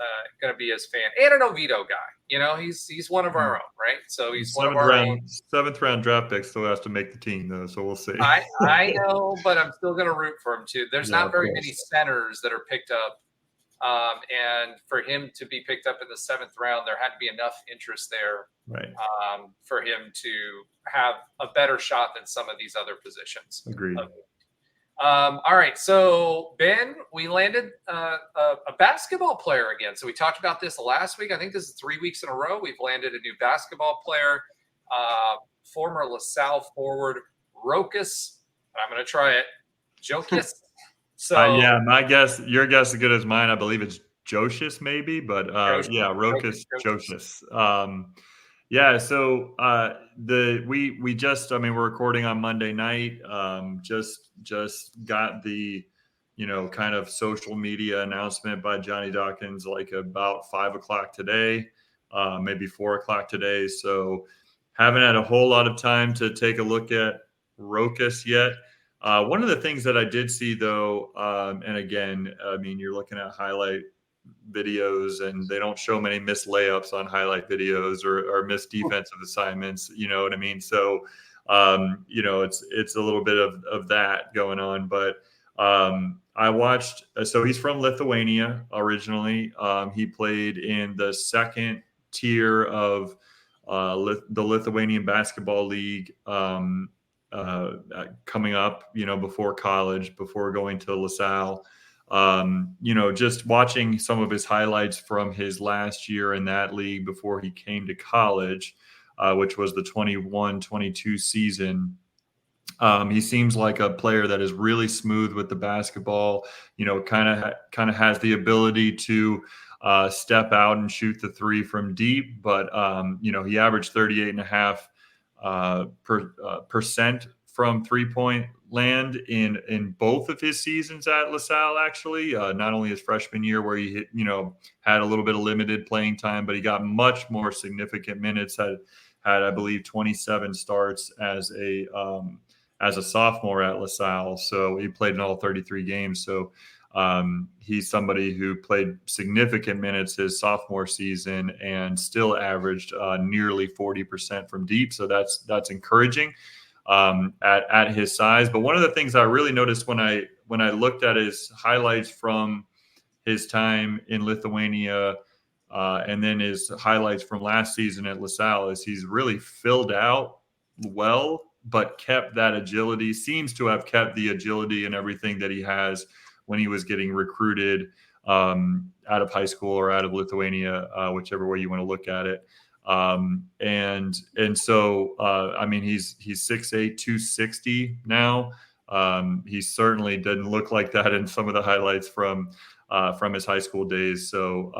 B: fan, and an Oviedo guy. You know, he's one of our own, right? So he's one of our own.
C: Seventh round draft pick still has to make the team though, so we'll see.
B: I know, but I'm still gonna root for him too. There's not very many centers that are picked up, and for him to be picked up in the 7th round, there had to be enough interest there,
C: right?
B: For him to have a better shot than some of these other positions.
C: Agreed.
B: All right, so Ben, we landed a basketball player again. So we talked about this last week. I think this is 3 weeks in a row. We've landed a new basketball player, former LaSalle forward Rokas. I'm going to try it, Jokis. So
C: yeah, your guess is good as mine. I believe it's Josius maybe, but Rokas Josius. Yeah, so we're recording on Monday night. Just got the, kind of social media announcement by Johnny Dawkins like about 5:00 today, maybe 4:00 today. So haven't had a whole lot of time to take a look at Rokas yet. One of the things that I did see though, and again, I mean, you're looking at highlight videos and they don't show many missed layups on highlight videos or missed defensive assignments, you know what I mean? So, it's a little bit of that going on, but I watched, so he's from Lithuania originally. He played in the 2nd tier of the Lithuanian Basketball League coming up, before college, before going to LaSalle. Just watching some of his highlights from his last year in that league before he came to college, which was the 21-22 season. He seems like a player that is really smooth with the basketball, kind of has the ability to step out and shoot the three from deep, but he averaged 38.5% from 3-point land in both of his seasons at LaSalle, actually. Not only his freshman year where he had a little bit of limited playing time, but he got much more significant minutes, had I believe 27 starts as a sophomore at LaSalle. So he played in all 33 games. So he's somebody who played significant minutes his sophomore season and still averaged nearly 40% from deep. So that's encouraging at his size. But one of the things I really noticed when I looked at his highlights from his time in Lithuania and then his highlights from last season at LaSalle is he's really filled out well, but kept that agility, seems to have kept the agility and everything that he has when he was getting recruited out of high school or out of Lithuania, whichever way you want to look at it. And so, I mean, he's 6'8", 260 now. He certainly didn't look like that in some of the highlights from his high school days. So,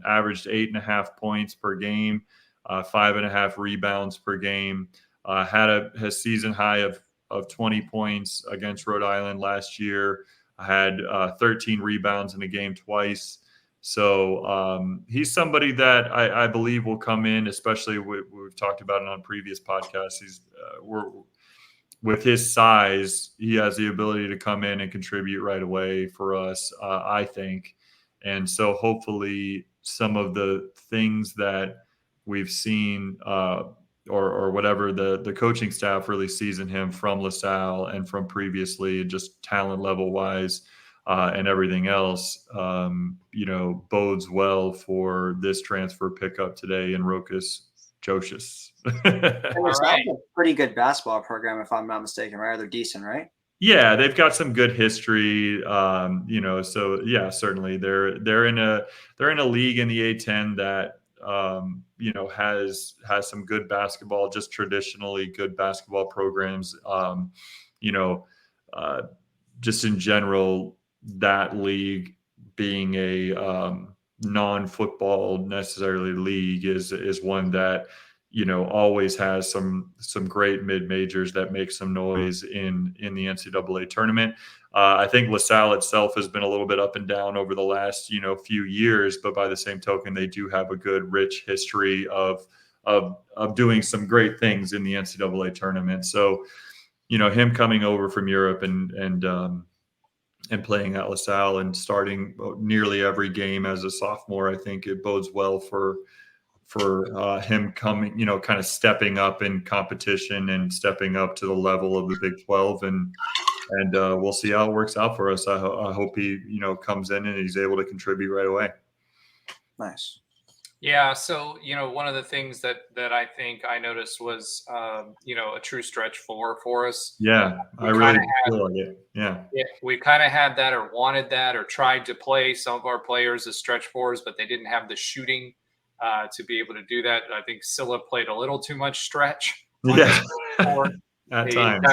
C: averaged 8.5 points per game, 5.5 rebounds per game, had a season high of 20 points against Rhode Island last year, had 13 rebounds in a game twice. So he's somebody that I believe will come in, especially we've talked about it on previous podcasts. With his size, he has the ability to come in and contribute right away for us, I think. And so hopefully some of the things that we've seen or whatever the coaching staff really sees in him from LaSalle and from previously, just talent level wise, and everything else, bodes well for this transfer pickup today in Rokas Josius.
D: It's a pretty good basketball program, if I'm not mistaken, right? They're decent, right? Yeah,
C: they've got some good history. So yeah, certainly they're in a league in the A10 that has some good basketball, just traditionally good basketball programs. Just in general, that league being a non-football necessarily league is one that always has some great mid-majors that make some noise in the NCAA tournament. I think LaSalle itself has been a little bit up and down over the last few years, but by the same token, they do have a good, rich history of doing some great things in the NCAA tournament. So him coming over from Europe and and playing at LaSalle and starting nearly every game as a sophomore. I think it bodes well for him coming, kind of stepping up in competition and stepping up to the level of the Big 12. And we'll see how it works out for us. I hope he, comes in and he's able to contribute right away.
D: Nice.
B: Yeah. So, one of the things that I think I noticed was, a true stretch for us.
C: Yeah. I really feel like it. Yeah.
B: We kind of had that or wanted that or tried to play some of our players as stretch fours, but they didn't have the shooting to be able to do that. I think Scylla played a little too much stretch.
C: Yeah. At times.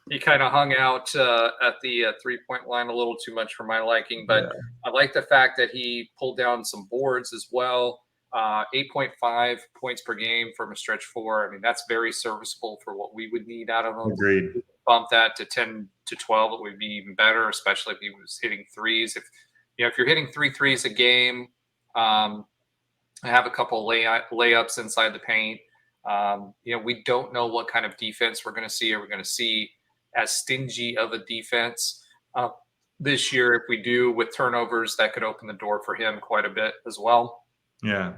B: He kind of hung out at the 3-point line a little too much for my liking, but yeah. I like the fact that he pulled down some boards as well. 8.5 points per game from a stretch four. I mean, that's very serviceable for what we would need out of him.
C: Agreed.
B: Bump that to 10 to 12, it would be even better, especially if he was hitting threes. If you're hitting 3 threes a game, have a couple layups inside the paint. We don't know what kind of defense we're going to see. Are we going to see as stingy of a defense this year? If we do, with turnovers, that could open the door for him quite a bit as well.
C: Yeah.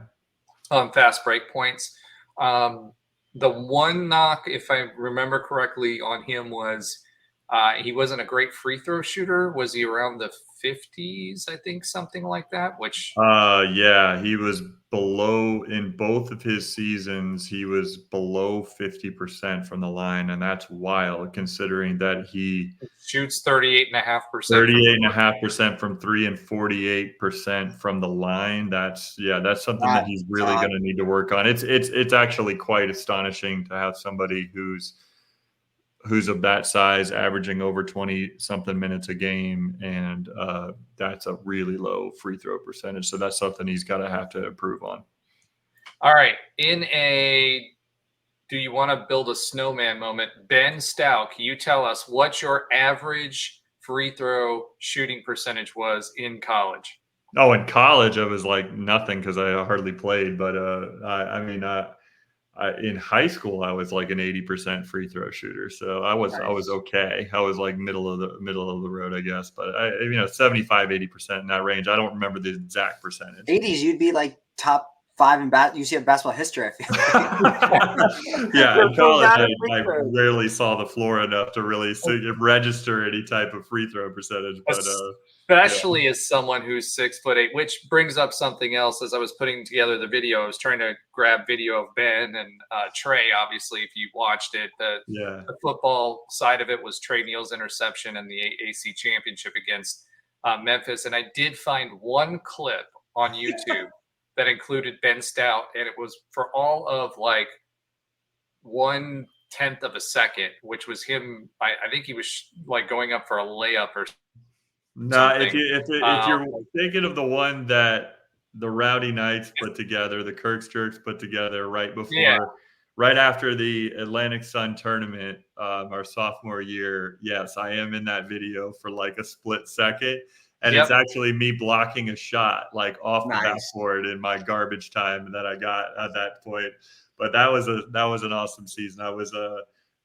B: Fast break points. The one knock, if I remember correctly, on him was he wasn't a great free throw shooter. Was he around the 50s, I think, something like that? Which
C: he was below in both of his seasons. He was below 50% from the line, and that's wild considering that he
B: shoots 38.5%.
C: 38.5% from three and 48% from the line. That's something that he's really going to need to work on. It's actually quite astonishing to have somebody who's of that size averaging over 20 something minutes a game. And that's a really low free throw percentage. So that's something he's got to have to improve on.
B: All right. Do you want to build a snowman moment? Ben Stout, you tell us what your average free throw shooting percentage was in college.
C: Oh, in college, I was like nothing because I hardly played. But in high school, I was like an 80% free throw shooter. So I was okay. I was like middle of the road, I guess. But 75, 80% in that range. I don't remember the exact percentage.
D: 80s, you'd be like top 5 in UCF basketball history, I feel like.
C: Yeah, in college, I rarely saw the floor enough to really register any type of free throw percentage. But
B: especially as someone who's 6'8", which brings up something else. As I was putting together the video, I was trying to grab video of Ben and Trey. Obviously, if you watched it, the football side of it was Trey Neal's interception in the AC championship against Memphis. And I did find one clip on YouTube that included Ben Stout, and it was for all of like 1/10 of a second, which was him. I think he was like going up for a layup or something.
C: No, if you're thinking of the one that the Rowdy Knights put together, the Kirks Jerks put together right after the Atlantic Sun tournament, our sophomore year. Yes, I am in that video for like a split second. And it's actually me blocking a shot like off the backboard in my garbage time that I got at that point. But that was an awesome season. I was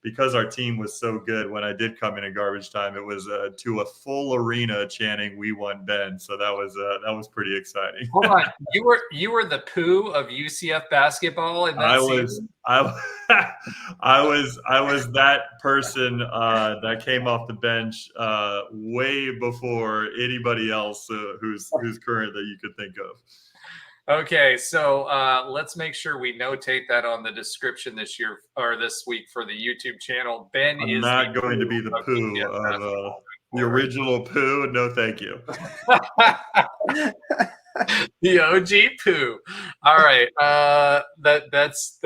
C: because our team was so good when I did come in garbage time, it was to a full arena chanting "We won, Ben." So that was pretty exciting.
B: Hold on, you were the poo of UCF basketball in that season?
C: I was that person that came off the bench way before anybody else who's current that you could think of.
B: Okay, so let's make sure we notate that on the description this year or this week for the YouTube channel. Ben
C: is not going to be the poo of the original poo. No, thank you.
B: The OG poo. All right, that's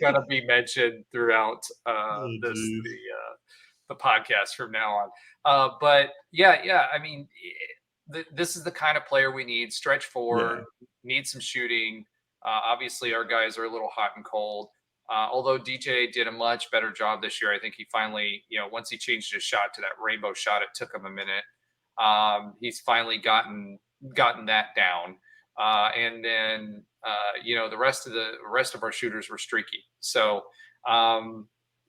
B: gonna be mentioned throughout the podcast from now on. But yeah. I mean, this is the kind of player we need. Stretch forward, need some shooting. Obviously, our guys are a little hot and cold. Although DJ did a much better job this year, I think he finally, once he changed his shot to that rainbow shot, it took him a minute. He's finally gotten that down. And then, the rest of our shooters were streaky. So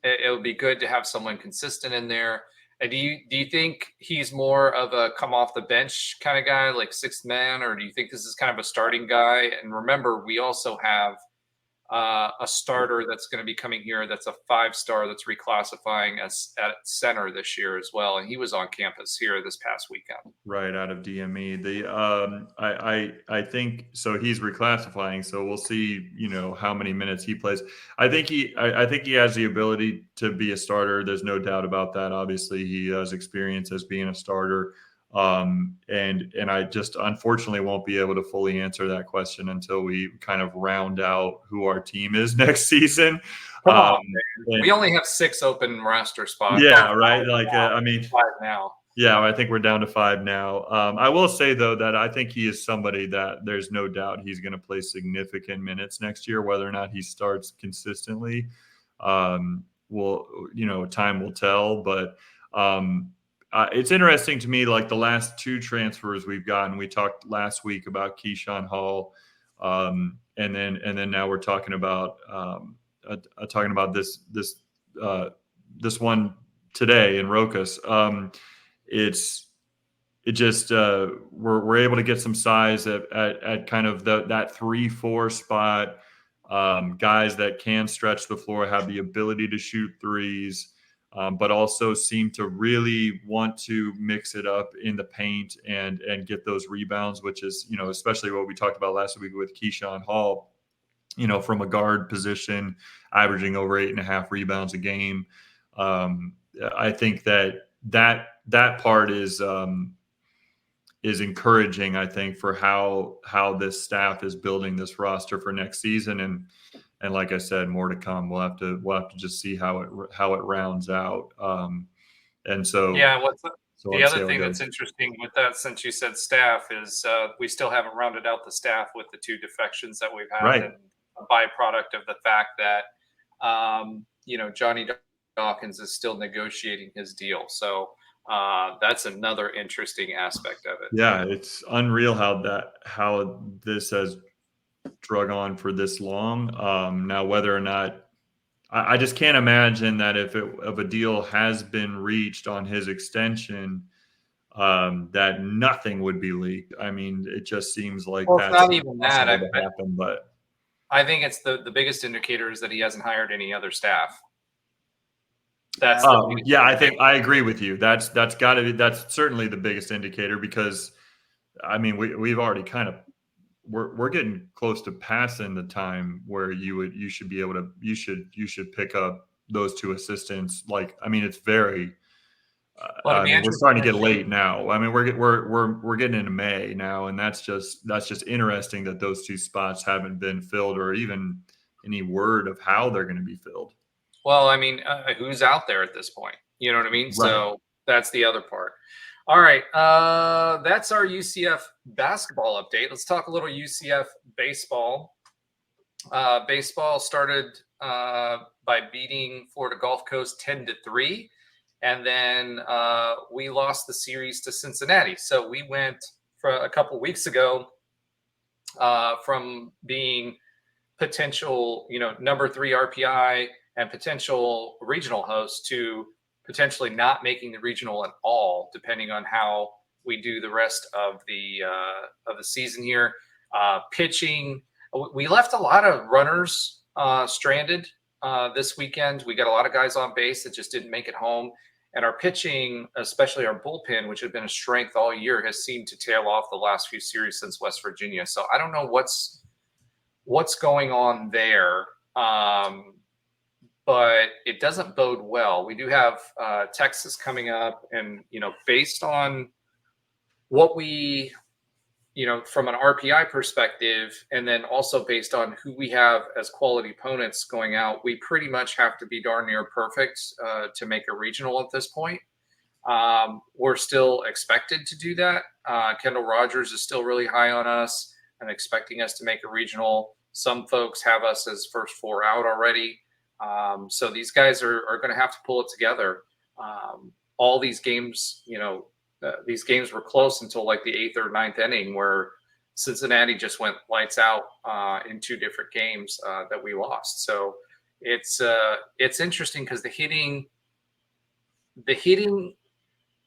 B: it'll be good to have someone consistent in there. And do you think he's more of a come off the bench kind of guy, like sixth man, or do you think this is kind of a starting guy? And remember, we also have a starter that's going to be coming here. That's a 5-star that's reclassifying as at center this year as well, and he was on campus here this past weekend.
C: Right out of DME. I think so. He's reclassifying, so we'll see. How many minutes he plays. I think he has the ability to be a starter. There's no doubt about that. Obviously, he has experience as being a starter. And I just unfortunately won't be able to fully answer that question until we kind of round out who our team is next season.
B: We only have 6 open roster spots.
C: Yeah, right. Like, 5
B: now.
C: Yeah, I think we're down to 5 now. I will say, though, that I think he is somebody that there's no doubt he's going to play significant minutes next year. Whether or not he starts consistently, time will tell. But it's interesting to me, like the last 2 transfers we've gotten. We talked last week about Keyshawn Hall, and then now we're talking about this one today in Rokas. We're able to get some size at kind of that 3-4 spot. Guys that can stretch the floor, have the ability to shoot threes, but also seem to really want to mix it up in the paint and get those rebounds, which is, especially what we talked about last week with Keyshawn Hall, from a guard position, averaging over 8.5 rebounds a game. I think that part is encouraging, I think, for how this staff is building this roster for next season. And like I said, more to come. We'll have to just see how it rounds out. And so
B: yeah, the other thing that's interesting with that, since you said staff, is we still haven't rounded out the staff with the 2 defections that we've had,
C: right.
B: And a byproduct of the fact that Johnny Dawkins is still negotiating his deal. So that's another interesting aspect of it.
C: Yeah, it's unreal how this has drug on for this long. Now, whether or not I just can't imagine that if a deal has been reached on his extension, that nothing would be leaked. I mean, it just seems like
B: that's not even that.
C: But
B: I think it's the biggest indicator is that he hasn't hired any other staff. I
C: think I agree with you. That's certainly the biggest indicator, because I mean we've already kind of we're getting close to passing the time where you should be able to you should pick up those 2 assistants. Like, I mean, it's very we're starting to get late now. I mean, we're getting into May now, and that's just interesting that those 2 spots haven't been filled, or even any word of how they're going to be filled.
B: Well, I mean, who's out there at this point? You know what I mean? Right. So that's the other part. All right. That's our UCF basketball update. Let's talk a little UCF baseball. Baseball started by beating Florida Gulf Coast 10-3. And then we lost the series to Cincinnati. So we went for a couple weeks ago from being potential, number 3 RPI and potential regional host to potentially not making the regional at all, depending on how we do the rest of the season here. Pitching, we left a lot of runners stranded this weekend. We got a lot of guys on base that just didn't make it home. And our pitching, especially our bullpen, which had been a strength all year, has seemed to tail off the last few series since West Virginia. So I don't know what's going on there. But it doesn't bode well. We do have Texas coming up, and based on what we, from an RPI perspective, and then also based on who we have as quality opponents going out, we pretty much have to be darn near perfect to make a regional at this point. We're still expected to do that. Kendall Rogers is still really high on us and expecting us to make a regional. Some folks have us as first 4 out already. So these guys are going to have to pull it together. All these games, these games were close until like the 8th or 9th inning, where Cincinnati just went lights out in 2 different games that we lost. So it's interesting because the hitting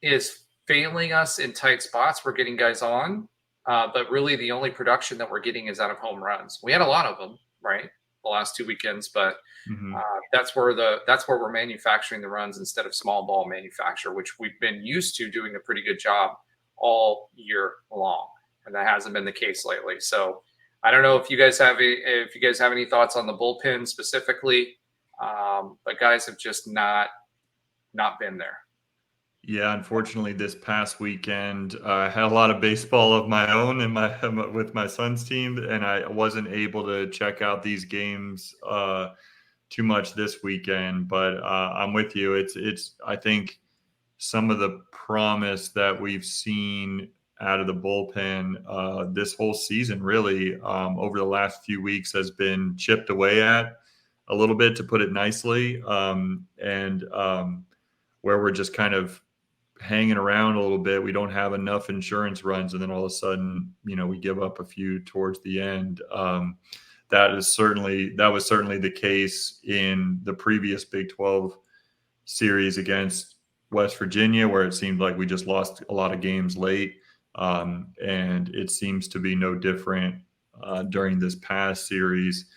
B: is failing us in tight spots. We're getting guys on, but really the only production that we're getting is out of home runs. We had a lot of them, right, the last 2 weekends, but that's where we're manufacturing the runs instead of small ball manufacture, which we've been used to doing a pretty good job all year long, and that hasn't been the case lately. So I don't know if you guys have any thoughts on the bullpen specifically, but guys have just not been there.
C: Yeah, unfortunately, this past weekend, I had a lot of baseball of my own with my son's team, and I wasn't able to check out these games too much this weekend. But I'm with you. It's I think some of the promise that we've seen out of the bullpen this whole season, really, over the last few weeks, has been chipped away at a little bit, to put it nicely, and where we're just kind of hanging around a little bit. We don't have enough insurance runs, and then all of a sudden, we give up a few towards the end. That was certainly the case in the previous Big 12 series against West Virginia, where it seemed like we just lost a lot of games late. And it seems to be no different during this past series.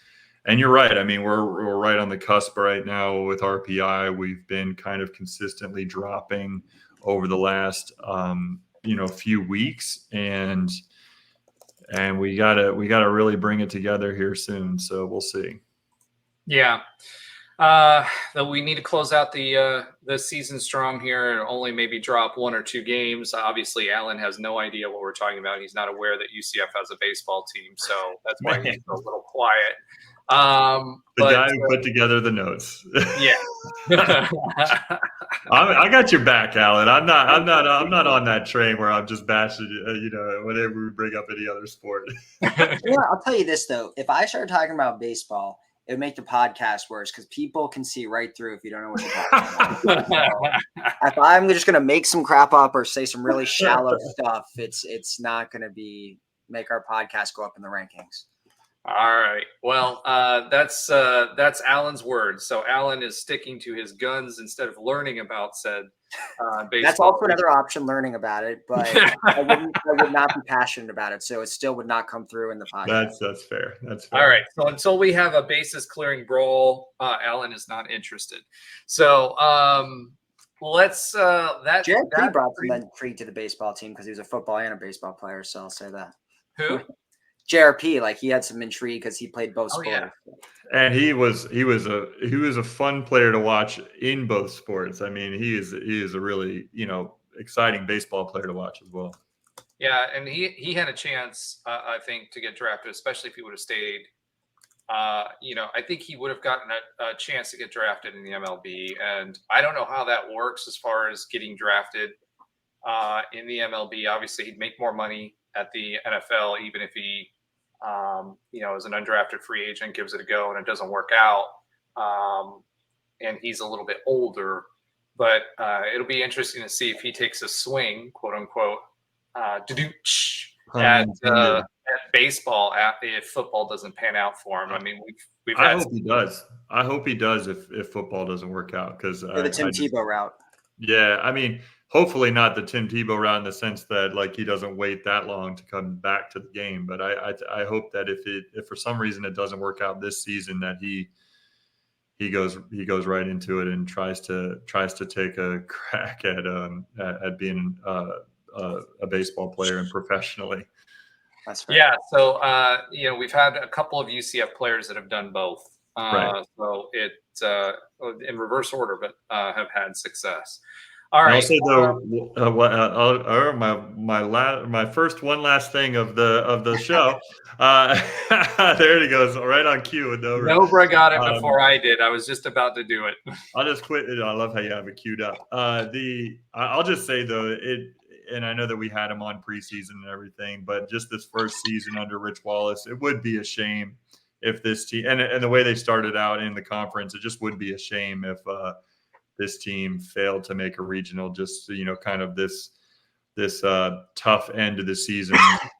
C: And you're right. I mean, we're right on the cusp right now with RPI. We've been kind of consistently dropping over the last few weeks, and we gotta really bring it together here soon. So we'll see.
B: Yeah. That we need to close out the season strong here and only maybe drop 1 or 2 games. Obviously, Alan has no idea what we're talking about. He's not aware that UCF has a baseball team, so that's why he's a little quiet.
C: The guy who put together the notes.
B: Yeah.
C: I got your back, Alan. I'm not on that train where I'm just bashing, whenever we bring up any other sport.
D: I'll tell you this though: if I start talking about baseball, it would make the podcast worse because people can see right through if you don't know what you're talking about. If I'm just going to make some crap up or say some really shallow stuff, it's not going to make our podcast go up in the rankings.
B: All right. Well, that's Alan's words. So Alan is sticking to his guns instead of learning about said baseball.
D: That's also another option, learning about it, but I would not be passionate about it, so it still would not come through in the podcast.
C: That's fair.
B: All right. So until we have a bases clearing brawl, Alan is not interested. So let's
D: Jacurri brought some intrigue to the baseball team because he was a football and a baseball player. So I'll say that.
B: Who?
D: JRP, he had some intrigue because he played both sports.
B: Yeah.
C: And he was a fun player to watch in both sports. I mean, he is a really, exciting baseball player to watch as well.
B: Yeah, and he had a chance, I think, to get drafted, especially if he would have stayed. I think he would have gotten a chance to get drafted in the MLB, and I don't know how that works as far as getting drafted in the MLB. Obviously, he'd make more money at the NFL, even if he, as an undrafted free agent, gives it a go and it doesn't work out. And he's a little bit older, but it'll be interesting to see if he takes a swing, quote unquote, at baseball if football doesn't pan out for him. I mean, we've had.
C: I hope he does. I hope he does if football doesn't work out, because
D: the Tim Tebow route.
C: Yeah, I mean, hopefully not the Tim Tebow route in the sense that he doesn't wait that long to come back to the game. But I hope that if for some reason it doesn't work out this season, that he goes right into it and tries to take a crack at being a baseball player and professionally.
D: That's right.
B: Yeah. So we've had a couple of UCF players that have done both.
C: Right.
B: So it's in reverse order, but have had success. All right.
C: I'll say though, my first one last thing of the show. There he goes, right on cue.
B: Nobra got it before I did. I was just about to do it.
C: I'll just quit. I love how you have it queued up. I'll just say though, and I know that we had him on preseason and everything, but just this first season under Rich Wallace, it would be a shame if this team and the way they started out in the conference, it just would be a shame if this team failed to make a regional. Just kind of this tough end of the season,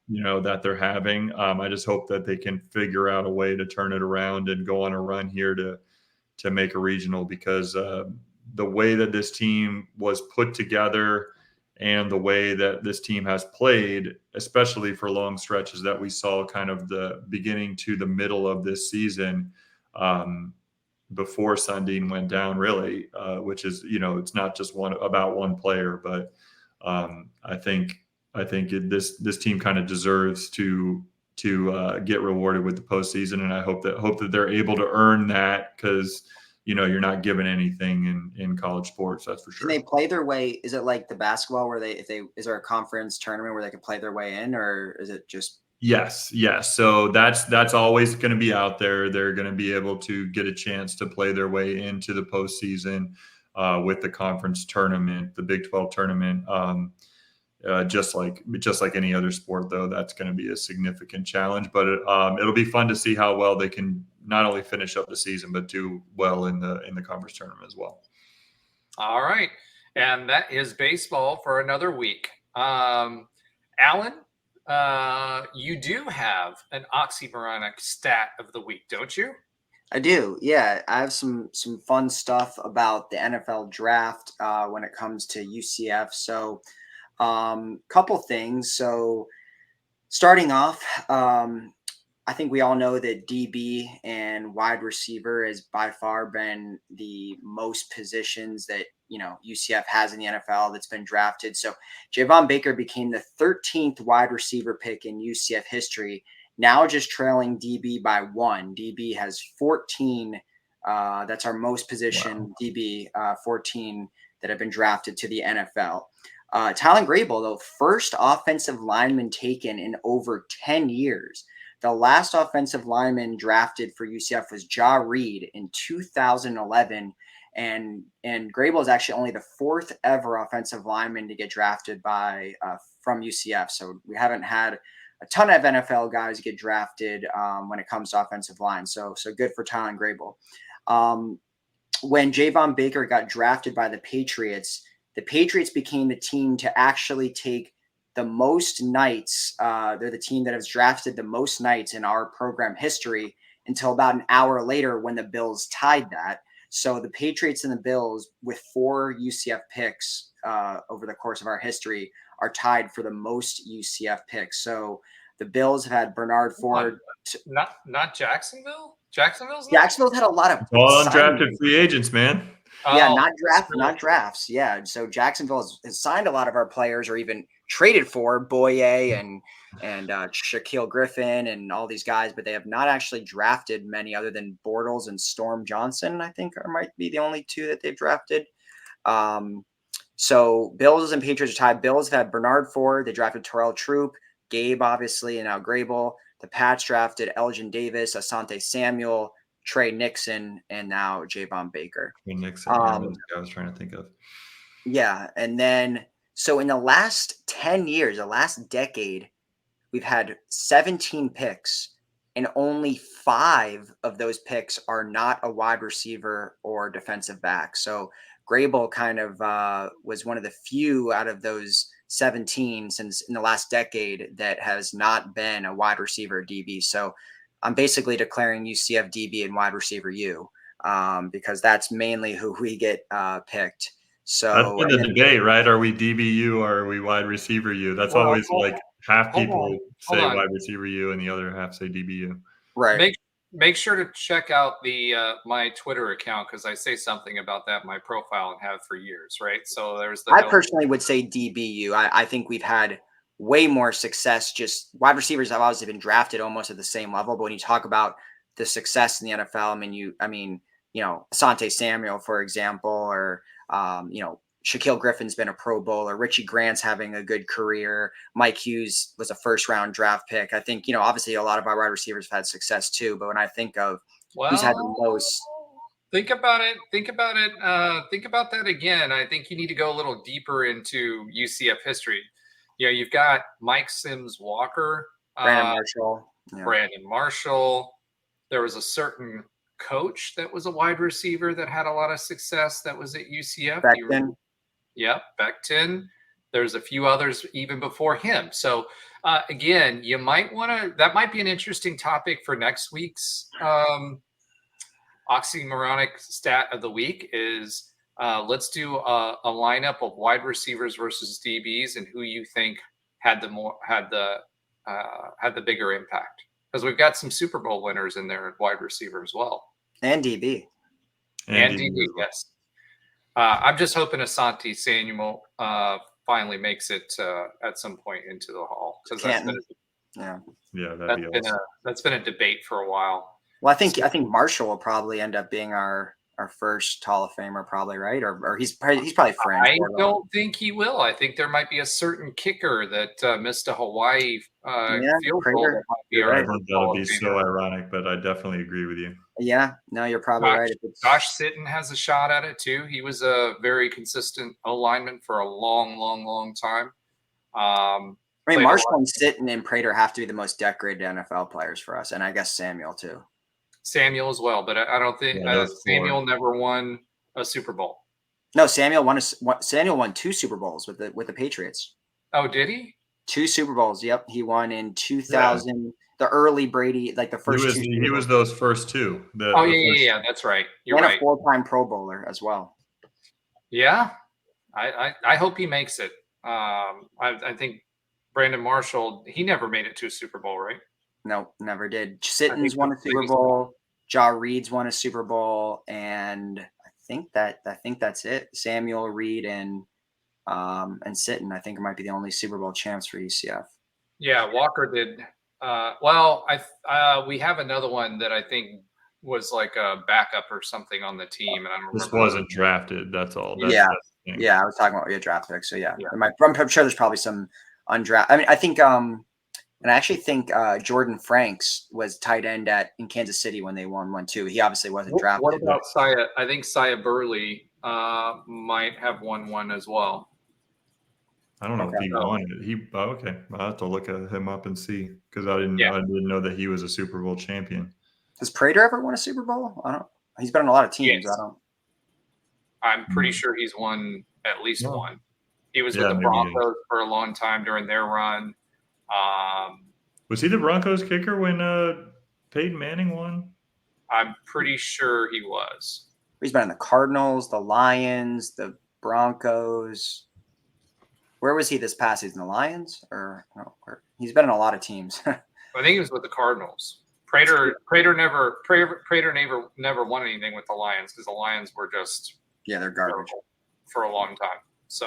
C: that they're having. I just hope that they can figure out a way to turn it around and go on a run here to make a regional, because the way that this team was put together and the way that this team has played, especially for long stretches that we saw kind of the beginning to the middle of this season, before Sundin went down, really, which is, it's not just about one player, but I think this team kind of deserves to get rewarded with the postseason, and I hope that they're able to earn that, because you're not given anything in college sports, that's for sure.
D: Can they play their way? Is it like the basketball where is there a conference tournament where they can play their way in, or is it just?
C: Yes. So that's always going to be out there. They're going to be able to get a chance to play their way into the postseason with the conference tournament, the Big 12 tournament. Just like any other sport, though, that's going to be a significant challenge. But it'll be fun to see how well they can not only finish up the season, but do well in the conference tournament as well.
B: All right, and that is baseball for another week. Alan, you do have an oxymoronic stat of the week, don't you?
D: I do. Yeah, I have some fun stuff about the NFL draft when it comes to UCF. So, couple things. So, starting off, I think we all know that DB and wide receiver has by far been the most positions that UCF has in the NFL that's been drafted. So Javon Baker became the 13th wide receiver pick in UCF history, now just trailing DB by 1. DB has 14. That's our most position. Wow. DB 14 that have been drafted to the NFL. Tylen Grable, though, first offensive lineman taken in over 10 years. The last offensive lineman drafted for UCF was Jacurri in 2011, and Grable is actually only the 4th ever offensive lineman to get drafted from UCF. So we haven't had a ton of NFL guys get drafted when it comes to offensive line. So good for Tylen Grable. When Javon Baker got drafted by the Patriots became the team to actually take the most nights. They're the team that has drafted the most nights in our program history until about an hour later when the Bills tied that. So the Patriots and the Bills, with 4 UCF picks over the course of our history, are tied for the most UCF picks. So the Bills have had Bernard Ford.
B: Not Jacksonville? Jacksonville's
D: had a lot of
C: all undrafted free agents, man.
D: Yeah, not drafts. Yeah, so Jacksonville has signed a lot of our players, or even traded for Boye and Shaquille Griffin and all these guys, but they have not actually drafted many other than Bortles and Storm Johnson, I think, might be the only 2 that they've drafted. So Bills and Patriots are tied. Bills have had Bernard Ford. They drafted Terrell Troop, Gabe, obviously, and now Grable. The Pats drafted Elgin Davis, Asante Samuel, Trey Nixon, and now Javon Baker.
C: Nixon, I was trying to think of.
D: Yeah, and then so in the last 10 years, the last decade, we've had 17 picks, and only 5 of those picks are not a wide receiver or defensive back. So Grable kind of was one of the few out of those 17 since in the last decade that has not been a wide receiver DB. So I'm basically declaring UCF DB and wide receiver U because that's mainly who we get picked. So
C: that's been the debate, right? Are we DBU or are we wide receiver U? That's always like half people say wide receiver U and the other half say DBU.
D: Right.
B: Make sure to check out the my Twitter account, because I say something about that in my profile and have for years, right? So I
D: personally would say DBU. I think we've had way more success. Just wide receivers have obviously been drafted almost at the same level, but when you talk about the success in the NFL, Asante Samuel, for example, or Shaquille Griffin's been a Pro Bowler, Richie Grant's having a good career, Mike Hughes was a 1st-round draft pick. I think obviously a lot of our wide receivers have had success too, but when I think of who's had the most,
B: think about it. Think about that again. I think you need to go a little deeper into UCF history. You've got Mike Sims Walker, Brandon Marshall. There was a certain coach that was a wide receiver that had a lot of success that was at UCF. Becton. There's a few others even before him. So again, you might want to, that might be an interesting topic for next week's oxymoronic stat of the week is Let's do a lineup of wide receivers versus DBs, and who you think had the bigger impact. Because we've got some Super Bowl winners in there at wide receiver as well,
D: and DB,
B: and DB. Yes. I'm just hoping Asante Samuel finally makes it at some point into the Hall, because that'd be awesome. That's been a debate for a while.
D: Well, I think Marshall will probably end up being our first Hall of Famer, probably, right? Or he's probably fringe.
B: I don't think he will. I think there might be a certain kicker that missed a Hawaii field goal.
C: I think that'll be so ironic, but I definitely agree with you.
D: Yeah, no, you're probably right.
B: Josh Sitton has a shot at it too. He was a very consistent O-lineman for a long time.
D: I mean, Marshall and Sitton and Prater have to be the most decorated NFL players for us, and I guess Samuel too.
B: Samuel as well, but I don't think Samuel never won a Super Bowl.
D: No, Samuel won 2 Super Bowls with the Patriots.
B: Oh, did he?
D: 2 Super Bowls. Yep, he won in 2000. The early Brady, like the first.
C: He was those first 2.
B: Yeah, that's right. You're right.
D: A 4-time Pro Bowler as well.
B: Yeah, I hope he makes it. I think Brandon Marshall, he never made it to a Super Bowl, right?
D: No, never did. Sitton's won a Super Bowl. Ja Reed's won a Super Bowl, and I think that's it. Samuel, Reed, and Sitton, I think, might be the only Super Bowl champs for UCF.
B: Yeah, Walker did. We have another one that I think was like a backup or something on the team, and I don't remember.
C: This wasn't drafted. That's all.
D: Yeah, I was talking about draft picks. So yeah. I'm sure there's probably some undrafted. I mean, I think. And I actually think Jordan Franks was tight end in Kansas City when they won 1 too. He obviously wasn't drafted.
B: What about Saya? I think Saya Burley might have won 1 as well.
C: I don't know if he won it. Okay. I'll have to look at him up and see, because I didn't know that he was a Super Bowl champion.
D: Has Prater ever won a Super Bowl? I don't. He's been on a lot of teams.
B: Yes. I'm pretty sure he's won at least 1. He was with the Broncos for a long time during their run.
C: Was he the Broncos kicker when Peyton Manning won?
B: I'm pretty sure he was.
D: He's been in the Cardinals, the Lions, the Broncos. Where was he this past season? The Lions, or no? He's been in a lot of teams.
B: I think he was with the Cardinals. Prater never won anything with the Lions, because the Lions were just
D: they're garbage
B: for a long time. So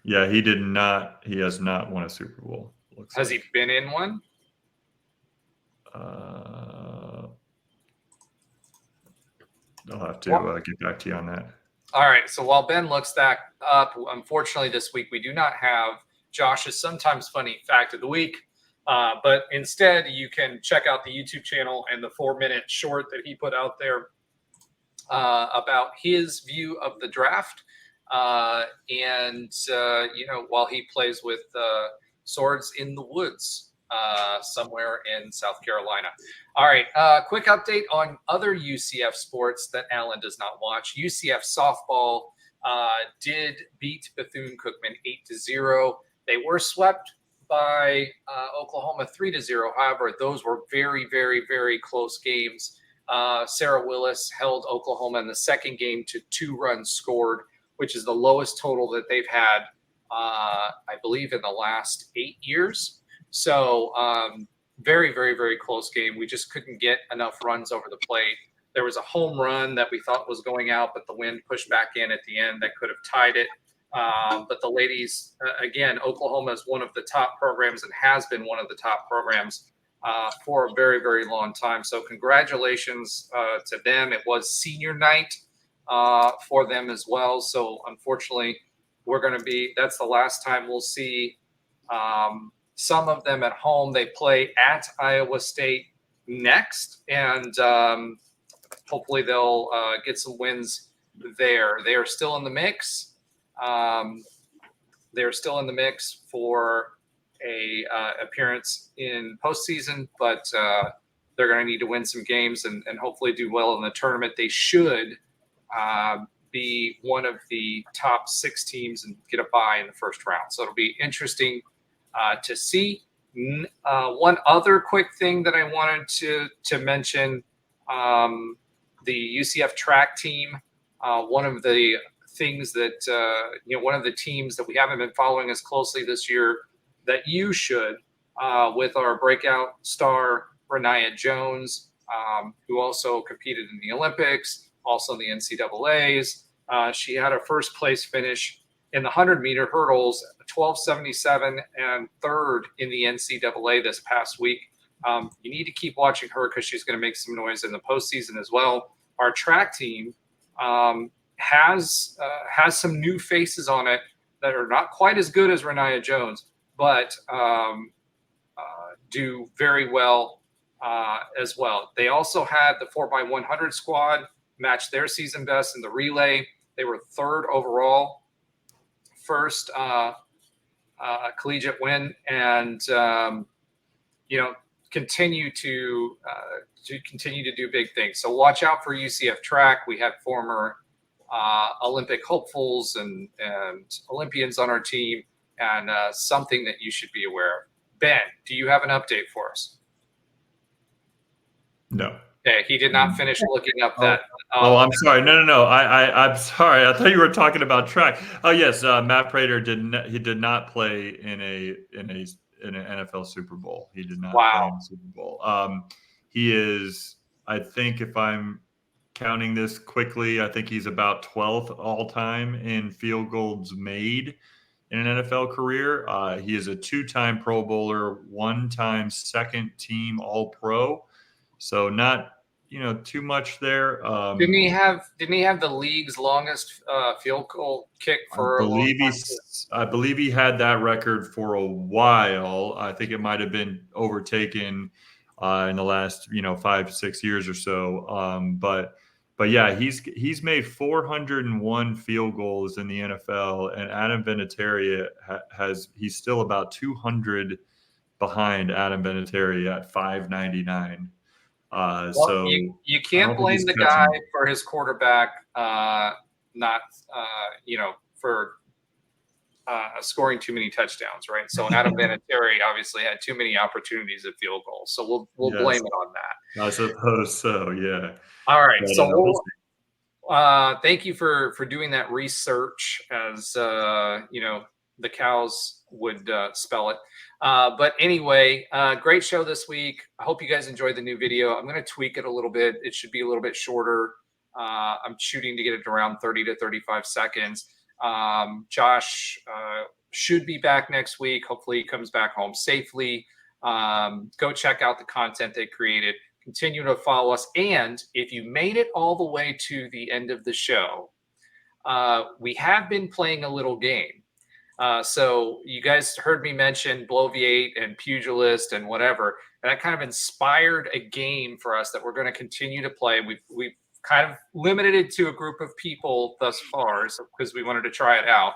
C: he did not. He has not won a Super Bowl.
B: Has he been in one?
C: I'll have to get back to you on that.
B: All right. So while Ben looks that up, unfortunately this week we do not have Josh's sometimes funny fact of the week. But instead, you can check out the YouTube channel and the 4-minute short that he put out there about his view of the draft. While he plays with Swords in the Woods somewhere in South Carolina. All right, quick update on other UCF sports that Alan does not watch. UCF softball did beat Bethune-Cookman 8-0. They were swept by Oklahoma 3-0. However, those were very, very, very close games. Sarah Willis held Oklahoma in the second game to 2 runs scored, which is the lowest total that they've had I believe in the last 8 years. So very, very, very close game. We just couldn't get enough runs over the plate. There was a home run that we thought was going out, but the wind pushed back in at the end that could have tied it. But the ladies, again, Oklahoma is one of the top programs and has been one of the top programs for a very, very long time. So congratulations to them. It was senior night for them as well. So unfortunately, that's the last time we'll see some of them at home. They play at Iowa State next, and hopefully they'll get some wins there. They are still in the mix. They're still in the mix for a appearance in postseason, but they're going to need to win some games and hopefully do well in the tournament. They should be one of the top 6 teams and get a bye in the first round. So it'll be interesting to see. One other quick thing that I wanted to mention, the UCF track team, one of the things that, one of the teams that we haven't been following as closely this year that you should, with our breakout star, Renaya Jones, who also competed in the Olympics, also in the NCAAs. She had a first place finish in the 100-meter hurdles, 12:77, and third in the NCAA this past week. You need to keep watching her because she's going to make some noise in the postseason as well. Our track team has some new faces on it that are not quite as good as Renaya Jones, but do very well as well. They also had the 4x100 squad match their season best in the relay. They were third overall, first collegiate win, and continue to do big things. So watch out for UCF track. We have former Olympic hopefuls and Olympians on our team, and something that you should be aware of. Ben, do you have an update for us?
C: No.
B: Okay, he did not finish looking up that.
C: I'm sorry. No. I'm sorry. I thought you were talking about track. Oh yes, Matt Prater did not play in an NFL Super Bowl. He did not play in the Super Bowl. He is, I think, if I'm counting this quickly, I think he's about 12th all time in field goals made in an NFL career. He is a 2-time Pro Bowler, 1-time second team All Pro. So not, too much there.
B: Didn't he have the league's longest field goal kick for
C: I believe he had that record for a while. I think it might have been overtaken in the last 5-6 years or so. But yeah, he's made 401 field goals in the NFL, and Adam Vinatieri he's still about 200 behind Adam Vinatieri at 599. So
B: you can't blame the guy for his quarterback not for scoring too many touchdowns, right? So Adam Vinatieri obviously had too many opportunities at field goals, so we'll blame it on that.
C: I suppose so, yeah.
B: All right, so thank you for doing that research, as the cows would spell it. But anyway, great show this week. I hope you guys enjoyed the new video. I'm going to tweak it a little bit. It should be a little bit shorter. I'm shooting to get it around 30 to 35 seconds. Josh should be back next week. Hopefully he comes back home safely. Go check out the content they created. Continue to follow us. And if you made it all the way to the end of the show, we have been playing a little game. So you guys heard me mention Bloviate and Pugilist and whatever, and that kind of inspired a game for us that we're going to continue to play. We've kind of limited it to a group of people thus far because we wanted to try it out.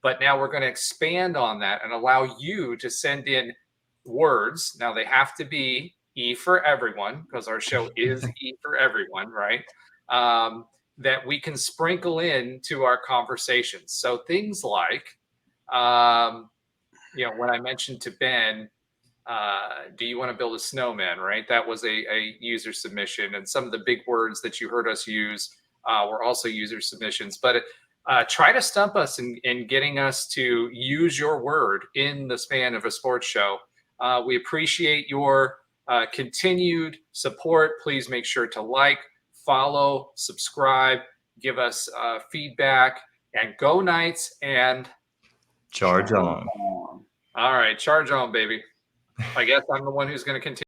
B: But now we're going to expand on that and allow you to send in words. Now they have to be E for everyone, because our show is E for everyone, right? That we can sprinkle into our conversations. So things like, when I mentioned to Ben, do you want to build a snowman, right? That was a user submission, and some of the big words that you heard us use were also user submissions. But try to stump us in getting us to use your word in the span of a sports show. We appreciate your continued support. Please make sure to like, follow, subscribe, give us feedback, and go Knights and
C: charge on.
B: All right, charge on, baby. I guess I'm the one who's going to continue.